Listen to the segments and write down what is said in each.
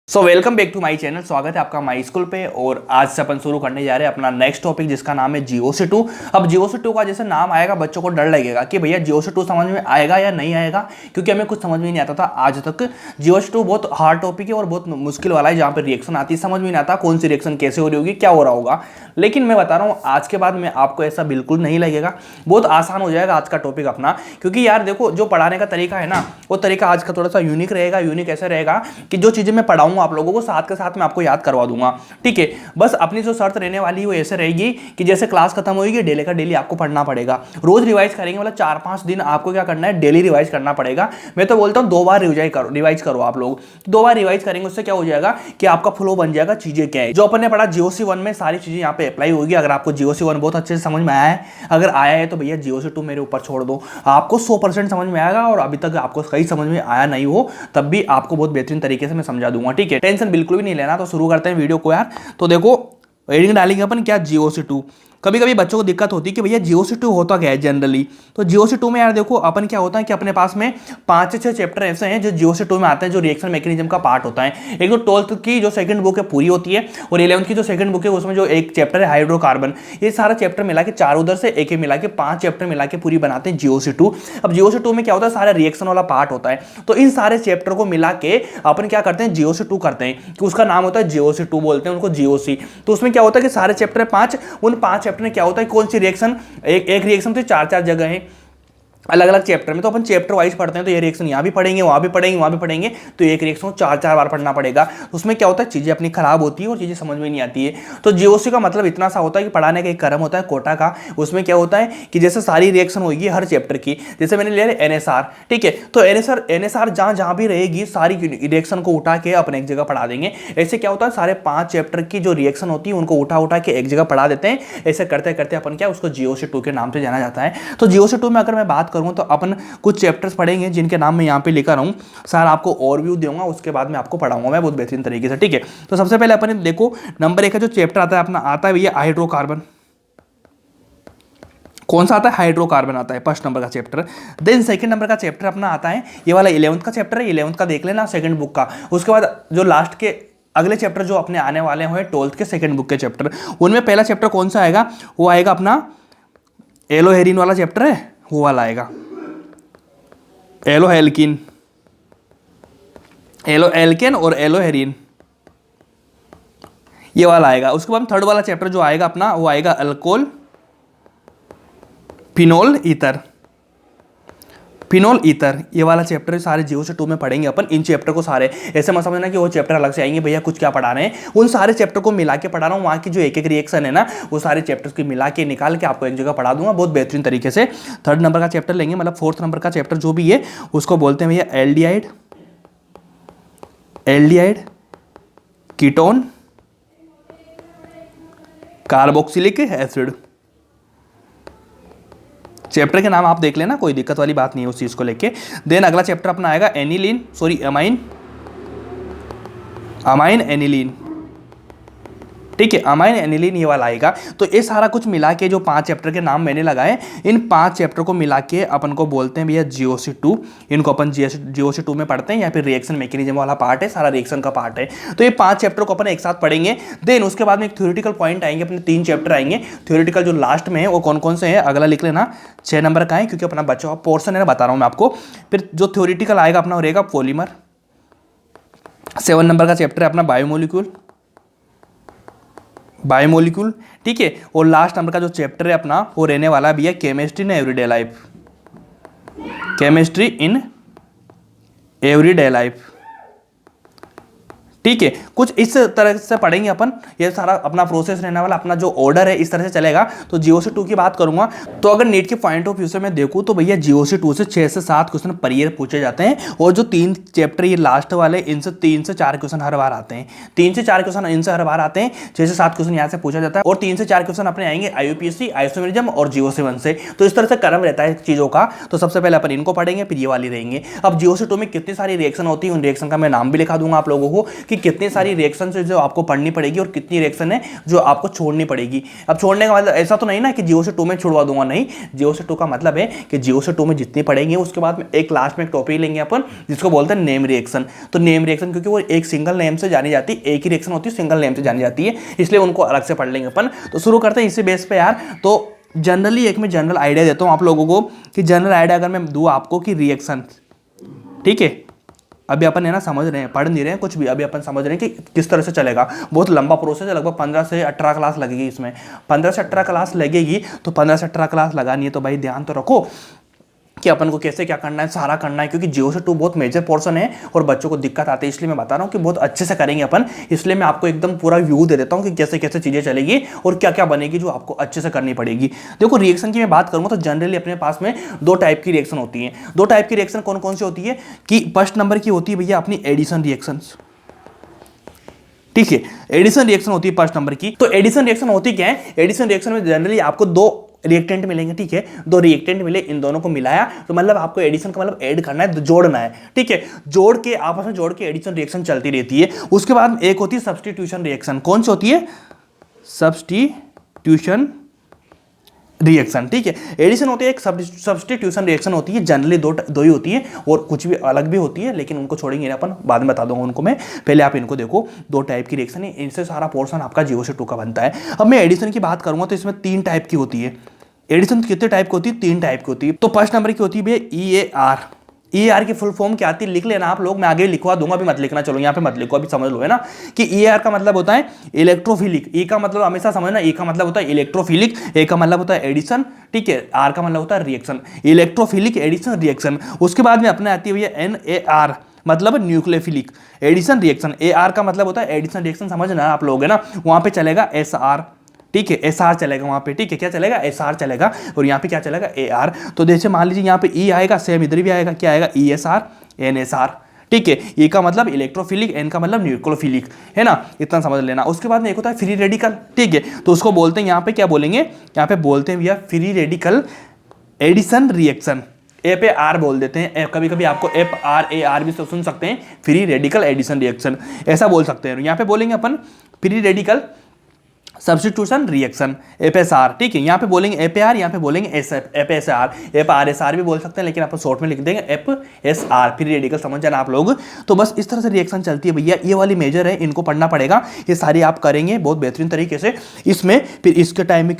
So welcome back to my channel. स्वागत है आपका माई स्कूल पे। और आज से अपन शुरू करने जा रहे हैं अपना नेक्स्ट टॉपिक जिसका नाम है GOC2। अब GOC2 का जैसे नाम आएगा बच्चों को डर लगेगा कि भैया GOC2 समझ में आएगा या नहीं आएगा, क्योंकि हमें कुछ समझ में नहीं आता था आज तक। GOC2 बहुत हार्ड टॉपिक है और बहुत मुश्किल वाला है, जहाँ पर रिएक्शन आती है समझ में नहीं आता कौन सी रिएक्शन कैसे हो रही होगी, क्या हो रहा होगा। लेकिन मैं बता रहा हूँ आज के बाद में आपको ऐसा बिल्कुल नहीं लगेगा, बहुत आसान हो जाएगा आज का टॉपिक अपना। क्योंकि यार देखो, जो पढ़ाने का तरीका है ना, वो तरीका आज का थोड़ा सा यूनिक रहेगा। यूनिक ऐसे रहेगा कि जो चीजें मैं पढ़ाऊंगा आप लोगों को साथ के साथ मैं आपको याद करवा दूंगा, ठीक है। बस अपनी जो शर्त रहने वाली है वो ऐसे रहेगी कि जैसे क्लास खत्म होगी डेली का डेली आपको पढ़ना पड़ेगा। रोज रिवाइज करेंगे, मतलब 4-5 दिन आपको क्या करना है, डेली रिवाइज करना पड़ेगा। मैं तो बोलता हूँ 2 बार रिवाइज करो आप लोग। 2 बार रिवाइज करेंगे, उससे क्या हो जाएगा कि आपका फ्लो बन जाएगा। चीजें क्या है जो अपन ने पढ़ा GOC1 में, सारी चीजें यहाँ पे अप्लाई होगी। अगर आपको GOC1 बहुत अच्छे से समझ में आया है, अगर आया है तो भैया GOC2 मेरे ऊपर छोड़ दो, आपको 100% समझ में आएगा। और अभी तक आपको कहीं समझ में आया नहीं हो तब भी आपको बहुत बेहतरीन तरीके से मैं समझा दूंगा, ठीक है। टेंशन बिल्कुल भी नहीं लेना। तो शुरू करते हैं वीडियो को यार। तो देखो हेडिंग डालेंगे अपन क्या, GOC2। कभी कभी बच्चों को दिक्कत होती है कि भैया GOC2 होता क्या है जनरली। तो GOC2 में यार देखो अपन क्या होता है कि अपने पास में 5 से 6 चैप्टर ऐसे हैं जो GOC2 में आते हैं, जो रिएक्शन मैकेनिज्म का पार्ट होता है। एक तो 12th की जो सेकंड बुक है पूरी होती है, और 11th की जो सेकंड बुक है उसमें जो एक चैप्टर है हाइड्रोकार्बन। ये सारा चैप्टर मिला के 4 उधर से एक मिला के 5 चैप्टर मिला के पूरी बनाते हैं GOC2। अब GOC2 में क्या होता है, सारा रिएक्शन वाला पार्ट होता है। तो इन सारे चैप्टर को मिला के अपन क्या करते हैं, GOC2 करते हैं, कि उसका नाम होता है GOC2, बोलते हैं उनको GOC। तो उसमें क्या होता है कि सारे चैप्टर 5, उन 5 चैप्टर में क्या होता है, कौन सी रिएक्शन, एक रिएक्शन से 4-4 जगह है अलग अलग चैप्टर में। तो अपन चैप्टर वाइज पढ़ते हैं, तो ये रिएक्शन यहाँ भी पढ़ेंगे, वहाँ भी पढ़ेंगे, वहाँ भी पढ़ेंगे। तो एक रिएक्शन 4-4 बार पढ़ना पड़ेगा। तो उसमें क्या होता है, चीज़ें अपनी खराब होती है और चीज़ें समझ में नहीं आती है। तो GOC का मतलब इतना सा होता है कि पढ़ाने का एक क्रम होता है कोटा का। उसमें क्या होता है कि जैसे सारी रिएक्शन होगी हर चैप्टर की, जैसे मैंने लिया NSR, ठीक है। तो NSR जहाँ जहाँ भी रहेगी सारी रिएक्शन को उठा के अपन एक जगह पढ़ा देंगे। ऐसे क्या होता है, सारे 5 चैप्टर की जो रिएक्शन होती है उनको उठा उठा के एक जगह पढ़ा देते हैं। ऐसे करते करते अपन क्या, उसको GOC2 के नाम से जाना जाता है। तो GOC2 में अगर मैं बात करूँ तो अपन कुछ चैप्टर्स पढ़ेंगे जिनके नाम मैं यहाँ पे लिखा रहा हूँ। सर आपको ओवरव्यू दूंगा, उसके बाद मैं आपको पढ़ाऊंगा मैं बहुत बेहतरीन तरीके से, ठीक है। तो सबसे पहले अपन देखो नंबर 1 का जो चैप्टर आता है अपना, आता है भैया हाइड्रोकार्बन। कौन सा आता है, हाइड्रोकार्बन आता है फर्स्ट नंबर का चैप्टर। देन सेकंड नंबर का चैप्टर अपना आता है, ये वाला 11th का चैप्टर है। 11th का देख लेना सेकंड बुक का। उसके बाद जो लास्ट के अगले चैप्टर जो अपने आने वाले हैं 12th के सेकंड बुक के चैप्टर, उनमें पहला चैप्टर कौन सा आएगा, वो आएगा अपना एलोहेरिन वाला चैप्टर है, वो वाला आएगा एलोहेल्किन, एलोएल्केन और एलोहेरिन, ये वाला आएगा। उसके बाद थर्ड वाला चैप्टर जो आएगा अपना, वो आएगा alcohol phenol ether, phenol ether. ये वाला चैप्टर सारे GOC2 में पढ़ेंगे अपन। इन चैप्टर को सारे ऐसे मत समझना कि वो चैप्टर अलग से आएंगे, भैया कुछ क्या पढ़ा रहे हैं, उन सारे चैप्टर को मिला के पढ़ा रहा हूँ। वहाँ की जो एक एक रिएक्शन है ना, वो सारे चैप्टर्स को मिला के निकाल के आपको एक जगह पढ़ा दूंगा बहुत बेहतरीन तरीके से। थर्ड नंबर का चैप्टर लेंगे, मतलब 4th नंबर का चैप्टर जो भी है उसको बोलते हैं भैया aldehyde ketone carboxylic acid. Chapter के नाम आप देख लेना, कोई दिक्कत वाली बात नहीं है उस चीज को लेके। देन अगला चैप्टर अपना आएगा अमाइन एनिलीन, ठीक है, अमाइन एनिलीन ये वाला आएगा। तो ये सारा कुछ मिला के जो 5 चैप्टर के नाम मैंने लगाए, इन 5 चैप्टर को मिला के अपन को बोलते हैं भैया GOC2। इनको अपन GOC2 में पढ़ते हैं, या फिर रिएक्शन मैकेनिज्म वाला पार्ट है, सारा रिएक्शन का पार्ट है। तो ये 5 चैप्टर को अपन एक साथ पढ़ेंगे। देन उसके बाद में एक थ्योरेटिकल पॉइंट आएंगे, अपने 3 चैप्टर आएंगे। थ्योरेटिकल जो लास्ट में है वो कौन कौन से है, अगला लिख लेना, 6 नंबर का है, क्योंकि अपना बच्चा पोर्सन है ना, बता रहा हूँ मैं आपको। फिर जो थ्योरेटिकल आएगा अपना रहेगा पॉलीमर। 7 नंबर का चैप्टर है अपना बायोमोलिक्यूल, ठीक है। और लास्ट नंबर का जो चैप्टर है अपना वो रहने वाला भी है chemistry in everyday life, chemistry in everyday life, ठीक है। कुछ इस तरह से पढ़ेंगे अपन। ये सारा अपना प्रोसेस रहने वाला, अपना जो ऑर्डर है इस तरह से चलेगा। तो GOC2 की बात करूंगा तो अगर नीट के पॉइंट ऑफ व्यू से मैं देखूं तो भैया GOC2 से 6 से 7 क्वेश्चन पर ईयर पूछे जाते हैं। और जो 3 चैप्टर ये लास्ट वाले, इनसे 3 से 4 क्वेश्चन हर बार आते हैं। 3 से 4 क्वेश्चन इनसे हर बार आते हैं। 6 से 7 क्वेश्चन यहाँ से पूछा जाता है, और 3 से 4 क्वेश्चन अपने आएंगे IUPAC, आइसोमेरिज्म और GOC1 से। तो इस तरह से क्रम रहता है चीजों का। तो सबसे पहले अपन इनको पढ़ेंगे, फिर ये वाली रहेंगे। अब GOC2 में कितनी सारी रिएक्शन होती है, उन रिएक्शन का मैं नाम भी लिखा दूंगा आप लोगों को कि कितनी सारी रिएक्शन जो आपको पढ़नी पड़ेगी और कितनी रिएक्शन है जो आपको छोड़नी पड़ेगी। अब छोड़ने का मतलब ऐसा तो नहीं ना कि 0 से 2 में छुड़वा दूंगा, नहीं। 0 से 2 का मतलब है कि 0 से 2 में जितनी पढ़ेंगे उसके बाद में एक लास्ट में एक टॉपिक लेंगे अपन जिसको बोलते हैं नेम रिएक्शन। तो नेम रिएक्शन क्योंकि वो एक सिंगल नेम से जानी जाती है, एक ही रिएक्शन होती है सिंगल नेम से जानी जाती है, इसलिए उनको अलग से पढ़ लेंगे अपन। तो शुरू करते हैं इसी बेस पे यार। तो जनरली एक मैं जनरल आइडिया देता हूँ आप लोगों को कि जनरल आइडिया अगर मैं दूँ आपको कि रिएक्शन, ठीक है, अभी अपन है ना समझ रहे हैं, पढ़ नहीं रहे हैं कुछ भी, अभी अपन समझ रहे हैं कि किस तरह से चलेगा। बहुत लंबा प्रोसेस है, लगभग 15 से 18 क्लास लगेगी इसमें। 15 से 18 क्लास लगेगी, तो 15 से 18 क्लास लगानी है तो भाई ध्यान तो रखो कि अपन को कैसे क्या करना है, सारा करना है, क्योंकि 0 से 2 बहुत मेजर पोर्शन है और बच्चों को दिक्कत आती है, इसलिए मैं बता रहा हूँ कि बहुत अच्छे से करेंगे अपन। इसलिए मैं आपको एकदम पूरा व्यू दे देता हूँ कि कैसे कैसे चीज़ें चलेगी और क्या क्या बनेगी जो आपको अच्छे से करनी पड़ेगी। देखो रिएक्शन की मैं बात करूँगा तो जनरली अपने पास में 2 टाइप की रिएक्शन होती है। 2 टाइप की रिएक्शन कौन कौन सी होती है कि फर्स्ट नंबर की होती है भैया अपनी एडिशन रिएक्शन, ठीक है, एडिशन रिएक्शन होती है फर्स्ट नंबर की। तो एडिशन रिएक्शन होती क्या है, एडिशन रिएक्शन में जनरली आपको 2 रिएक्टेंट मिलेंगे, ठीक है, 2 रिएक्टेंट मिले, इन दोनों को मिलाया तो मतलब आपको एडिशन का मतलब ऐड करना है, जोड़ना है, ठीक है, जोड़ के आपस में जोड़ के एडिशन रिएक्शन चलती रहती है। उसके बाद एक होती है सब्स्टिट्यूशन रिएक्शन। कौन सी होती है, सब्स्टिट्यूशन रिएक्शन, ठीक है। एडिशन होती है, एक सब्स्टिट्यूशन रिएक्शन होती है, जनरली दो ही होती है और कुछ भी अलग भी होती है, लेकिन उनको छोड़ेंगे अपन, बाद में बता दूंगा उनको मैं। पहले आप इनको देखो, 2 टाइप की रिएक्शन है, इनसे सारा पोर्शन आपका 0 से 2 का बनता है। अब मैं एडिशन की बात करूंगा तो इसमें 3 टाइप की होती है। एडिशन कितने टाइप की होती है, 3 टाइप की होती है। तो फर्स्ट नंबर की होती है भैया EAR। EAR की फुल फॉर्म क्या आती है लिख लेना आप लोग, मैं आगे लिखवा दूंगा, अभी मत लिखना, चलो यहाँ पे मत लिखो, अभी समझ लो है ना कि EAR का मतलब होता है इलेक्ट्रोफिलिक। E का मतलब हमेशा समझना, E का मतलब होता है इलेक्ट्रोफिलिक, A का मतलब होता है एडिशन, ठीक है, R का मतलब होता है रिएक्शन, इलेक्ट्रोफिलिक एडिशन रिएक्शन। उसके बाद में अपने आती है भैया NAR, मतलब न्यूक्लियोफिलिक एडिशन रिएक्शन। AR का मतलब होता है एडिशन रिएक्शन, समझना आप लोग है ना, वहां पे चलेगा SR, ठीक है, SR चलेगा वहां पे, ठीक है, क्या चलेगा, SR चलेगा, और यहाँ पे क्या चलेगा, AR। तो जैसे मान लीजिए यहाँ पे E आएगा, सेम इधर भी आएगा, क्या आएगा, ESR NSR, ठीक है। E का मतलब इलेक्ट्रोफिलिक, N का मतलब न्यूक्लियोफिलिक, है ना, इतना समझ लेना। उसके बाद में एक होता है फ्री रेडिकल, ठीक है, तो उसको बोलते हैं यहाँ पे क्या बोलेंगे, यहाँ पे बोलते हैं भैया फ्री रेडिकल एडिशन रिएक्शन। ए पे आर बोल देते हैं, कभी कभी आपको FRAR भी सुन सकते हैं, फ्री रेडिकल एडिशन रिएक्शन ऐसा बोल सकते हैं। यहाँ पे बोलेंगे अपन free radical substitution reaction FSR, ठीक है, यहाँ पे बोलेंगे FAR, यहाँ पे बोलेंगे FSR, FRSR भी बोल सकते हैं, लेकिन अपन शॉर्ट में लिख देंगे FSR, फ्री रेडिकल, समझ जाना आप लोग। तो बस इस तरह से रिएक्शन चलती है भैया, ये वाली मेजर है, इनको पढ़ना पड़ेगा, ये सारी आप करेंगे बहुत बेहतरीन तरीके से। इसमें फिर इसके टाइम में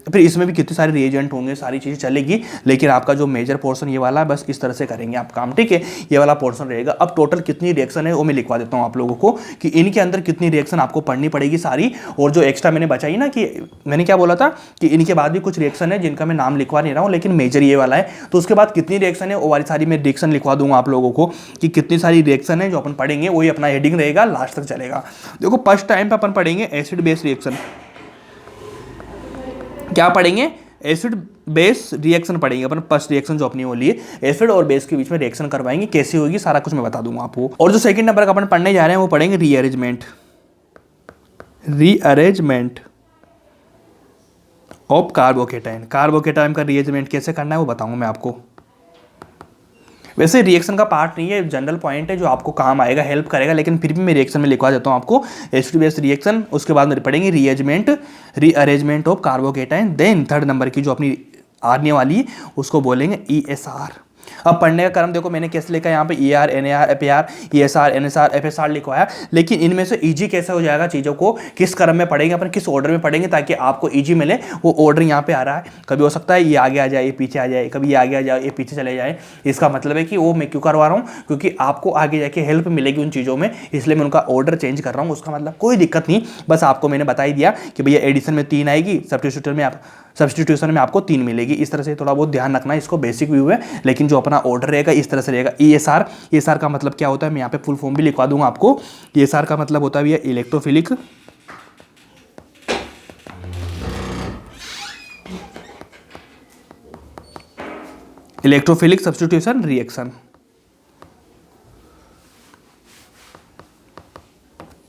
फिर इसमें भी कितने सारे रिएजेंट होंगे, सारी चीज़ें चलेगी, लेकिन आपका जो मेजर पोर्शन ये वाला है, बस इस तरह से करेंगे आप काम, ठीक है, ये वाला पोर्शन रहेगा। अब टोटल कितनी रिएक्शन है वो मैं लिखवा देता हूँ आप लोगों को कि इनके अंदर कितनी रिएक्शन आपको पढ़नी पड़ेगी सारी, और जो एक्स्ट्रा मैंने बचाई ना, कि मैंने क्या बोला था कि इनके बाद भी कुछ रिएक्शन है जिनका मैं नाम लिखवा नहीं रहा हूँ, लेकिन मेजर ये वाला है, तो उसके बाद कितनी रिएक्शन है वो वाली सारी मैं रिएक्शन लिखवा दूंगा आप लोगों को कि कितनी सारी रिएक्शन है जो अपन पढ़ेंगे, वही अपना हेडिंग रहेगा, लास्ट तक चलेगा। देखो फर्स्ट टाइम पे अपन पढ़ेंगे एसिड बेस रिएक्शन। क्या पढ़ेंगे, एसिड बेस रिएक्शन पढ़ेंगे अपन। फर्स्ट रिएक्शन जो अपनी वाली है, एसिड और बेस के बीच में रिएक्शन करवाएंगे, कैसी होगी सारा कुछ मैं बता दूंगा आपको। और जो सेकंड नंबर का अपन पढ़ने जा रहे हैं वो पढ़ेंगे रीअरेंजमेंट ऑफ कार्बोकेटाइन। कार्बोकेटाइन का रीअरेंजमेंट कैसे करना है वो बताऊंगा मैं आपको। वैसे रिएक्शन का पार्ट नहीं है, जनरल पॉइंट है जो आपको काम आएगा, हेल्प करेगा, लेकिन फिर भी मैं रिएक्शन में लिखवा देता हूँ आपको एसिड बेस रिएक्शन। उसके बाद में पढ़ेंगे rearrangement of carbocation. Then third number की जो अपनी आने वाली है उसको बोलेंगे ESR। अब पढ़ने का क्रम देखो मैंने कैसे लिखा है, यहाँ पे ER NAR FAR ESR NSR FSR लिखवाया, लेकिन इनमें से इजी कैसे हो जाएगा चीज़ों को, किस क्रम में पढ़ेंगे अपन, किस ऑर्डर में पढ़ेंगे ताकि आपको इजी मिले, वो ऑर्डर यहाँ पे आ रहा है। कभी हो सकता है ये आगे आ जाए, ये पीछे आ जाए, कभी ये आगे आ जाए, ये पीछे चले जाए। इसका मतलब है कि वो मैं क्यों करवा रहा हूँ, क्योंकि आपको आगे जाके हेल्प मिलेगी उन चीज़ों में, इसलिए मैं उनका ऑर्डर चेंज कर रहा हूँ। उसका मतलब कोई दिक्कत नहीं, बस आपको मैंने बता ही दिया कि भैया एडिशन में 3 आएगी, सब्स्टिट्यूशन में आपको 3 मिलेगी। इस तरह से थोड़ा बहुत ध्यान रखना है, इसको बेसिक व्यू है, लेकिन जो अपना ऑर्डर रहेगा इस तरह से रहेगा। ESR का मतलब क्या होता है, मैं यहाँ पे फुल फॉर्म भी लिखवा दूंगा आपको। ESR का मतलब होता है भैया इलेक्ट्रोफिलिक सब्स्टिट्यूशन रिएक्शन,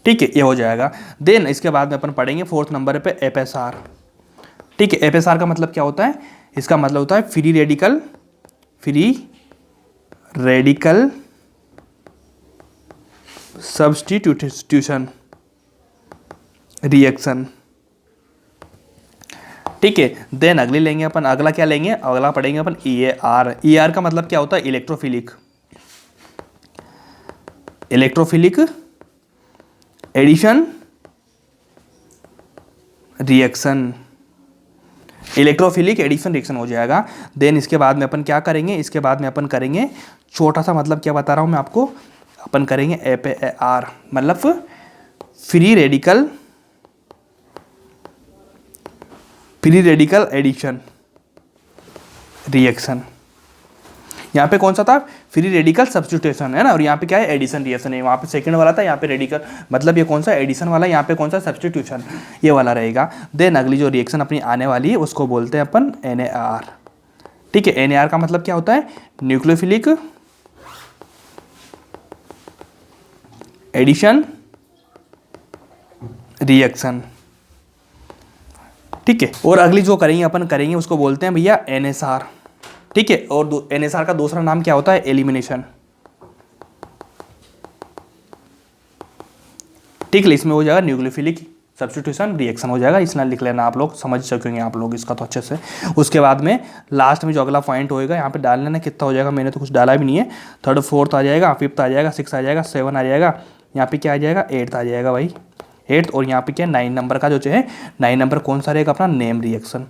ठीक है, ये हो जाएगा। देन इसके बाद में अपन पढ़ेंगे फोर्थ नंबर पे FSR, ठीक है। FSR का मतलब क्या होता है, इसका मतलब होता है फ्री रेडिकल सब्स्टिट्यूशन रिएक्शन। ठीक है, देन अगली लेंगे अपन, अगला क्या लेंगे, अगला पढ़ेंगे अपन EAR। EAR का मतलब क्या होता है, electrophilic addition reaction, electrophilic addition reaction हो जाएगा। देन इसके बाद में अपन क्या करेंगे, इसके बाद में अपन करेंगे छोटा सा, मतलब क्या बता रहा हूँ मैं आपको, अपन करेंगे FAR, मतलब फ्री रेडिकल एडिशन रिएक्शन। यहाँ पे कौन सा था, फ्री रेडिकल सब्स्टिट्यूशन है ना, और यहाँ पे क्या है, एडिशन रिएक्शन है। वहाँ पे सेकंड वाला था, यहाँ पे रेडिकल, मतलब ये कौन सा एडिशन वाला, यहाँ पे कौन सा सब्स्टिट्यूशन, ये वाला रहेगा। देन अगली जो रिएक्शन अपनी आने वाली है उसको बोलते हैं अपन NAR। ठीक है, NAR का मतलब क्या होता है, न्यूक्लियोफिलिक एडिशन रिएक्शन। ठीक है, और अगली जो करेंगे अपन करेंगे उसको बोलते हैं भैया NSR। ठीक है, और NSR का दूसरा नाम क्या होता है, एलिमिनेशन। ठीक है, इसमें हो जाएगा न्यूक्लियोफिलिक सब्स्टिट्यूशन रिएक्शन हो जाएगा, इतना लिख लेना, आप लोग समझ सकेंगे आप लोग इसका तो अच्छे से। उसके बाद में लास्ट में जो अगला पॉइंट होएगा यहाँ पे डाल लेना कितना हो जाएगा, मैंने तो कुछ डाला भी नहीं है। थर्ड फोर्थ आ जाएगा, फिफ्थ आ जाएगा, सिक्स आ जाएगा, 7 आ जाएगा, यहाँ पे क्या आ जाएगा, 8th आ जाएगा भाई, 8th। और यहाँ पे क्या 9 नंबर का जो है, 9 नंबर कौन सा रहेगा अपना, नेम रिएक्शन।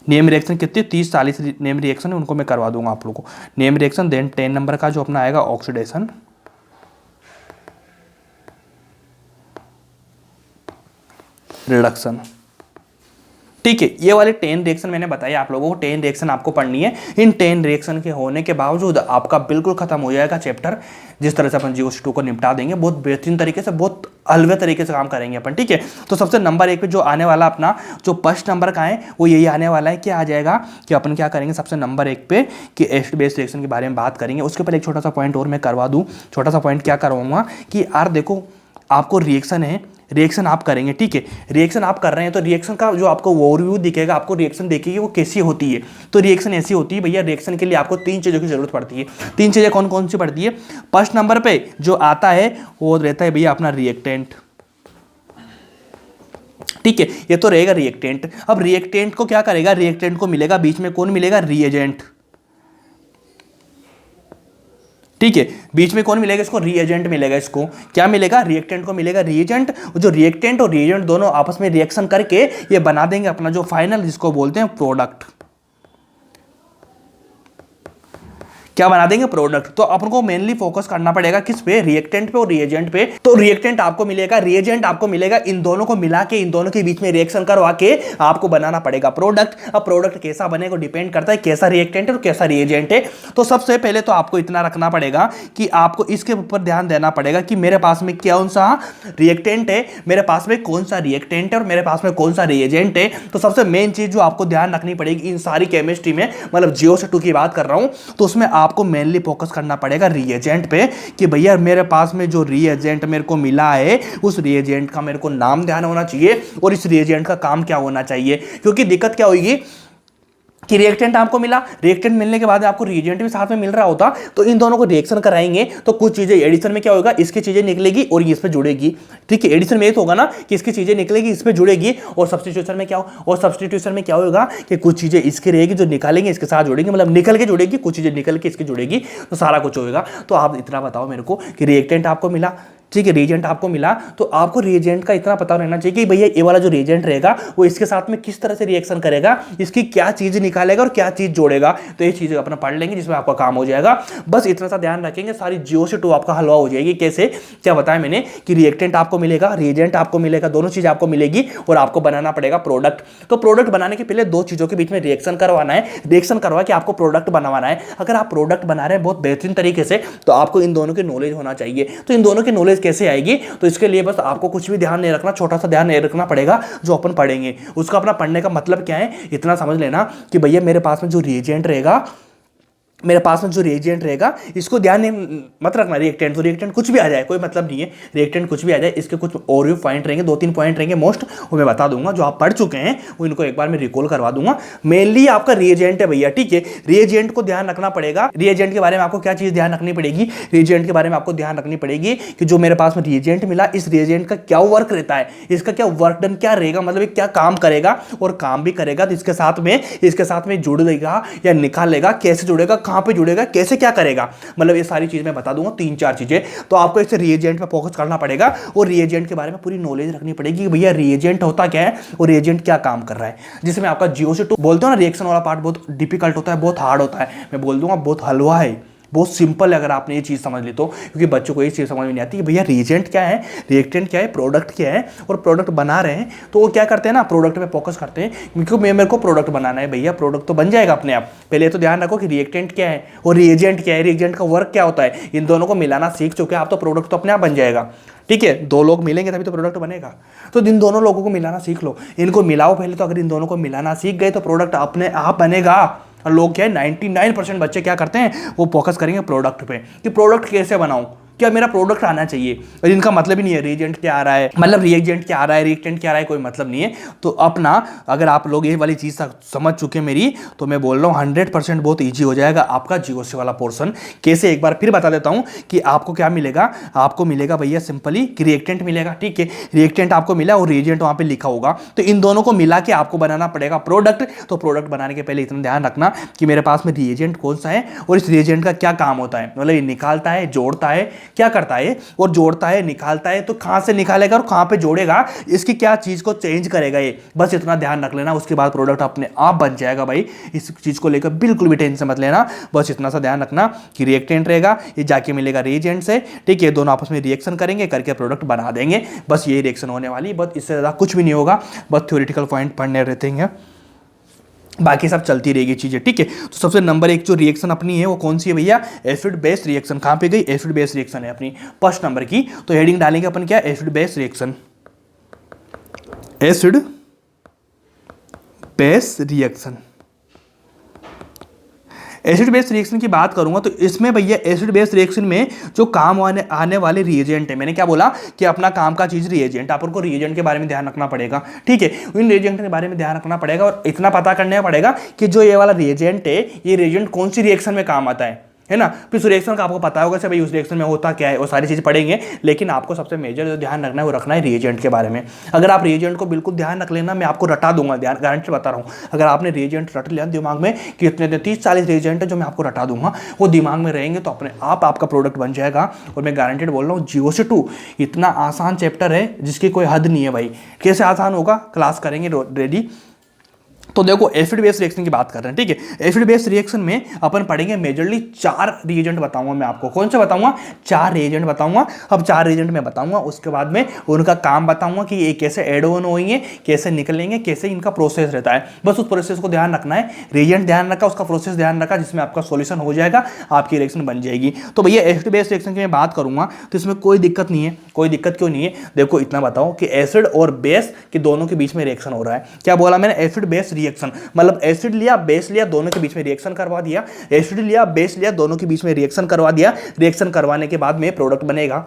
नेम रिएक्शन कितनी 30-40 नेम रिएक्शन है, उनको मैं करवा दूंगा आप लोगों को, नेम रिएक्शन। देन 10 नंबर का जो अपना आएगा ऑक्सीडेशन रिडक्शन। ठीक है, ये वाले 10 रिएक्शन मैंने बताया आप लोगों को, 10 रिएक्शन आपको पढ़नी है। इन 10 रिएक्शन के होने के बावजूद आपका बिल्कुल खत्म हो जाएगा चैप्टर। जिस तरह से अपन GOC2 को निपटा देंगे, बहुत बेहतरीन तरीके से, बहुत अलवे तरीके से काम करेंगे अपन। ठीक है, तो सबसे नंबर 1 पे जो आने वाला अपना जो फर्स्ट नंबर का है वो यही आने वाला है, क्या आ जाएगा कि अपन क्या करेंगे सबसे नंबर 1 पे कि एसिड बेस रिएक्शन के बारे में बात करेंगे। उसके पहले एक छोटा सा पॉइंट और मैं करवा दूँ, छोटा सा पॉइंट क्या करवाऊंगा कि यार देखो, आपको रिएक्शन है, रिएक्शन आप करेंगे। ठीक है, रिएक्शन आप कर रहे हैं तो रिएक्शन का जो आपको ओवरव्यू दिखेगा, आपको रिएक्शन देखिए वो कैसी होती है। तो रिएक्शन ऐसी होती है भैया, रिएक्शन के लिए आपको 3 चीज़ों की जरूरत पड़ती है। 3 चीज़ें कौन कौन सी पड़ती है, फर्स्ट नंबर पे जो आता है वो रहता है भैया अपना रिएक्टेंट। ठीक है, ये तो रहेगा रिएक्टेंट। अब रिएक्टेंट को क्या करेगा, रिएक्टेंट को मिलेगा बीच में कौन मिलेगा, रिएजेंट। ठीक है, बीच में कौन मिलेगा, इसको रिएजेंट मिलेगा। इसको क्या मिलेगा, रिएक्टेंट को मिलेगा रिएजेंट। जो रिएक्टेंट और रिएजेंट दोनों आपस में रिएक्शन करके ये बना देंगे अपना जो फाइनल, जिसको बोलते हैं प्रोडक्ट। क्या बना देंगे, प्रोडक्ट। तो अपन को मेनली फोकस करना पड़ेगा किस पे, रिएक्टेंट पे और रिएजेंट पे। तो रिएक्टेंट आपको मिलेगा, रिएजेंट आपको मिलेगा, इन दोनों को मिला के, इन दोनों के बीच में रिएक्शन करवा के आपको बनाना पड़ेगा प्रोडक्ट। अब प्रोडक्ट कैसा बनेगा डिपेंड करता है कैसा रिएक्टेंट है और कैसा रिएजेंट है। तो सबसे पहले तो आपको इतना रखना पड़ेगा कि आपको इसके ऊपर ध्यान देना पड़ेगा कि मेरे पास में कौन सा रिएक्टेंट है, मेरे पास में कौन सा रिएक्टेंट है और मेरे पास में कौन सा रिएजेंट है। तो सबसे मेन चीज जो आपको ध्यान रखनी पड़ेगी इन सारी केमिस्ट्री में, मतलब GOC2 की बात कर रहा हूं, तो उसमें आपको मेनली फोकस करना पड़ेगा रिएजेंट पे कि भैया मेरे पास में जो रिएजेंट मेरे को मिला है उस रिएजेंट का मेरे को नाम ध्यान होना चाहिए और इस रिएजेंट का काम क्या होना चाहिए। क्योंकि दिक्कत क्या होगी कि रिएक्टेंट आपको मिला, रिएक्टेंट मिलने के बाद आपको रिएजेंट भी साथ में मिल रहा होता, तो इन दोनों को रिएक्शन कराएंगे तो कुछ चीजें एडिशन में क्या होगा, इसकी चीजें निकलेगी और इस पे जुड़ेगी। ठीक है, एडिशन में ये तो होगा ना कि इसकी चीजें निकलेगी, इस पे जुड़ेगी। और सब्स्टिट्यूशन में क्या हो, और सब्स्टिट्यूशन में क्या होगा कि कुछ चीजें इसकी रहेगी जो निकालेंगे इसके साथ जुड़ेंगे, मतलब निकल के जुड़ेगी, कुछ चीजें निकल के इसकी जुड़ेगी, तो सारा कुछ होगा। तो आप इतना बताओ मेरे को कि रिएक्टेंट आपको मिला, ठीक है, रिएजेंट आपको मिला, तो आपको रिएजेंट का इतना पता रहना चाहिए कि भैया ये वाला जो रिएजेंट रहेगा वो इसके साथ में किस तरह से रिएक्शन करेगा, इसकी क्या चीज निकालेगा और क्या चीज जोड़ेगा। तो ये चीजें अपना पढ़ लेंगे जिसमें आपका काम हो जाएगा। बस इतना सा ध्यान रखेंगे, सारी GOC2 आपका हलवा हो जाएगी। कैसे, क्या बताया मैंने कि रिएक्टेंट आपको मिलेगा, रिएजेंट आपको मिलेगा, दोनों चीज आपको मिलेगी और आपको बनाना पड़ेगा प्रोडक्ट। तो प्रोडक्ट बनाने के पहले 2 चीजों के बीच में रिएक्शन करवाना है, रिएक्शन करवा के आपको प्रोडक्ट बनवाना है। अगर आप प्रोडक्ट बना रहे हैं बहुत बेहतरीन तरीके से, तो आपको इन दोनों की नॉलेज होना चाहिए। तो इन दोनों की नॉलेज कैसे आएगी, तो इसके लिए बस आपको कुछ भी ध्यान नहीं रखना, छोटा सा ध्यान नहीं रखना पड़ेगा। जो अपन पढ़ेंगे उसका अपना पढ़ने का मतलब क्या है, इतना समझ लेना कि भैया मेरे पास में जो रिएजेंट रहेगा मेरे पास में जो रिएजेंट रहेगा इसको ध्यान नहीं मत रखना, रिएक्टेंट तो रिएक्टेंट कुछ भी आ जाए कोई मतलब नहीं है, रिएक्टेंट कुछ भी आ जाए, इसके कुछ और भी पॉइंट रहेंगे, 2-3 पॉइंट रहेंगे मोस्ट, वो मैं बता दूंगा, जो आप पढ़ चुके हैं वो इनको एक बार मैं रिकॉल करवा दूंगा। मेनली आपका रिएजेंट है भैया, ठीक है, रिएजेंट को ध्यान रखना पड़ेगा। रिएजेंट के बारे में आपको क्या चीज ध्यान रखनी पड़ेगी, रिएजेंट के बारे में आपको ध्यान रखनी पड़ेगी कि जो मेरे पास में रिएजेंट मिला, इस रिएजेंट का क्या वर्क रहता है, इसका क्या वर्क डन क्या रहेगा, मतलब ये क्या काम करेगा, और काम भी करेगा तो इसके साथ में जुड़ देगा या निकालेगा, कैसे जुड़ेगा, कहां पे जुड़ेगा, कैसे क्या करेगा, मतलब ये सारी चीज मैं बता दूंगा, 3-4 चीजें। तो आपको इसे रिएजेंट पे फोकस करना पड़ेगा और रिएजेंट के बारे में पूरी नॉलेज रखनी पड़ेगी कि भैया रिएजेंट होता क्या है और रिएजेंट क्या काम कर रहा है, जिसमें आपका GOC2 बोलते हो ना, रिएक्शन वाला पार्ट बहुत डिफिकल्ट होता है, बहुत हार्ड होता है, मैं बोल दूंगा बहुत हलवा है, बहुत सिंपल है अगर आपने ये चीज़ समझ ली तो, क्योंकि बच्चों को ये चीज़ समझ में नहीं आती कि भैया रिएजेंट क्या है, रिएक्टेंट क्या है, प्रोडक्ट क्या है, और प्रोडक्ट बना रहे हैं तो वो क्या करते हैं ना, प्रोडक्ट पे फोकस करते हैं, क्योंकि मेरे को प्रोडक्ट बनाना है भैया, प्रोडक्ट तो बन जाएगा अपने आप, पहले तो ध्यान रखो कि रिएक्टेंट क्या है और रिएजेंट क्या है, रिएजेंट का वर्क क्या होता है, इन दोनों को मिलाना सीख चुके हैं आप तो प्रोडक्ट तो अपने आप बन जाएगा, ठीक है, 2 लोग मिलेंगे तभी तो प्रोडक्ट बनेगा, तो इन दोनों लोगों को मिलाना सीख लो, इनको मिलाओ पहले, तो अगर इन दोनों को मिलाना सीख गए तो प्रोडक्ट अपने आप बनेगा। और लोग क्या है 99% बच्चे क्या करते हैं, वो फोकस करेंगे प्रोडक्ट पे कि प्रोडक्ट कैसे बनाऊं, क्या मेरा प्रोडक्ट आना चाहिए, और इनका मतलब ही नहीं है रिएजेंट क्या आ रहा है, मतलब रिएजेंट क्या आ रहा है, रिएक्टेंट क्या आ रहा है, कोई मतलब नहीं है। तो अपना अगर आप लोग ये वाली चीज़ समझ चुके मेरी, तो मैं बोल रहा हूँ 100% बहुत ईजी हो जाएगा आपका GOC वाला पोर्सन। कैसे, एक बार फिर बता देता हूँ कि आपको क्या मिलेगा, आपको मिलेगा भैया सिंपली कि रिएक्टेंट मिलेगा, ठीक है, रिएक्टेंट आपको मिला और रिएजेंट वहाँ पे लिखा होगा, तो इन दोनों को मिला के आपको बनाना पड़ेगा प्रोडक्ट। तो प्रोडक्ट बनाने के पहले इतना ध्यान रखना कि मेरे पास में रिएजेंट कौन सा है और इस रिएजेंट का क्या काम होता है, मतलब ये निकालता है, जोड़ता है, क्या करता है, और जोड़ता है, निकालता है, तो कहां से निकालेगा और कहां पे जोड़ेगा, इसकी क्या चीज को चेंज करेगा, ये बस इतना ध्यान रख लेना, उसके बाद प्रोडक्ट अपने आप बन जाएगा भाई, इस चीज को लेकर बिल्कुल भी टेंशन मत लेना, बस इतना सा ध्यान रखना कि रिएक्टेंट रहेगा, ये जाके मिलेगा रिएजेंट से, ठीक है, दोनों आपस में रिएक्शन करेंगे, करके प्रोडक्ट बना देंगे, बस यही रिएक्शन होने वाली, बस इससे ज्यादा कुछ भी नहीं होगा, बस थ्योरेटिकल पॉइंट पढ़ने रहते हैं, बाकी सब चलती रहेगी चीजें, ठीक है। तो सबसे नंबर 1 जो रिएक्शन अपनी है वो कौन सी है भैया, एसिड बेस रिएक्शन। कहां पे गई, एसिड बेस रिएक्शन है अपनी फर्स्ट नंबर की, तो हेडिंग डालेंगे अपन क्या, acid base reaction, acid base reaction. Acid base reaction की बात करूंगा तो इसमें भैया एसिड बेस रिएक्शन में जो काम आने वाले रिएजेंट है, मैंने क्या बोला कि अपना काम का चीज रिएजेंट, आपको रिएजेंट के बारे में ध्यान रखना पड़ेगा, ठीक है, इन रिएजेंट के बारे में ध्यान रखना पड़ेगा और इतना पता करना पड़ेगा कि जो ये वाला रिएजेंट है, ये रिएजेंट कौन सी रिएक्शन में काम आता है ना। फिर उस रिएक्शन का आपको पता होगा कि भाई उस रिएक्शन में होता क्या है, वो सारी चीज़ पढ़ेंगे, लेकिन आपको सबसे मेजर जो ध्यान रखना है वो रखना है रिएजेंट के बारे में। अगर आप रिएजेंट को बिल्कुल ध्यान रख लेना, मैं आपको रटा दूंगा, ध्यान गारंटी बता रहा हूँ, अगर आपने रिएजेंट रट लिया दिमाग में कि इतने 30-40 रिएजेंट है जो मैं आपको रटा दूंगा, वो दिमाग में रहेंगे तो अपने आप आपका प्रोडक्ट बन जाएगा। और मैं गारंटेड बोल रहा हूँ GOC2 इतना आसान चैप्टर है जिसकी कोई हद नहीं है भाई। कैसे आसान होगा, क्लास करेंगे रेडी। तो देखो एसिड बेस रिएक्शन की बात कर रहे हैं, ठीक है, एसिड बेस रिएक्शन में अपन पढ़ेंगे मेजरली 4 रिएजेंट बताऊंगा मैं आपको। कौन से बताऊंगा, 4 रिएजेंट बताऊंगा। अब 4 रिएजेंट में बताऊंगा, उसके बाद में उनका काम बताऊंगा कि ये कैसे एड ऑन होंगे, कैसे निकलेंगे, कैसे इनका प्रोसेस रहता है। बस उस प्रोसेस को ध्यान रखना है, रिएजेंट ध्यान रखा, उसका प्रोसेस ध्यान रखा, जिसमें आपका सोल्यूशन हो जाएगा, आपकी रिएक्शन बन जाएगी। तो भैया एसिड बेस रिएक्शन की मैं बात करूंगा तो इसमें कोई दिक्कत नहीं है। कोई दिक्कत क्यों नहीं है, देखो इतना बताओ कि एसिड और बेस के दोनों के बीच में रिएक्शन हो रहा है। क्या बोला मैंने, एसिड बेस रिएक्शन, मतलब एसिड लिया बेस लिया दोनों के बीच में रिएक्शन करवा दिया, एसिड लिया बेस लिया दोनों के बीच में रिएक्शन करवा दिया। रिएक्शन करवाने के बाद में प्रोडक्ट बनेगा,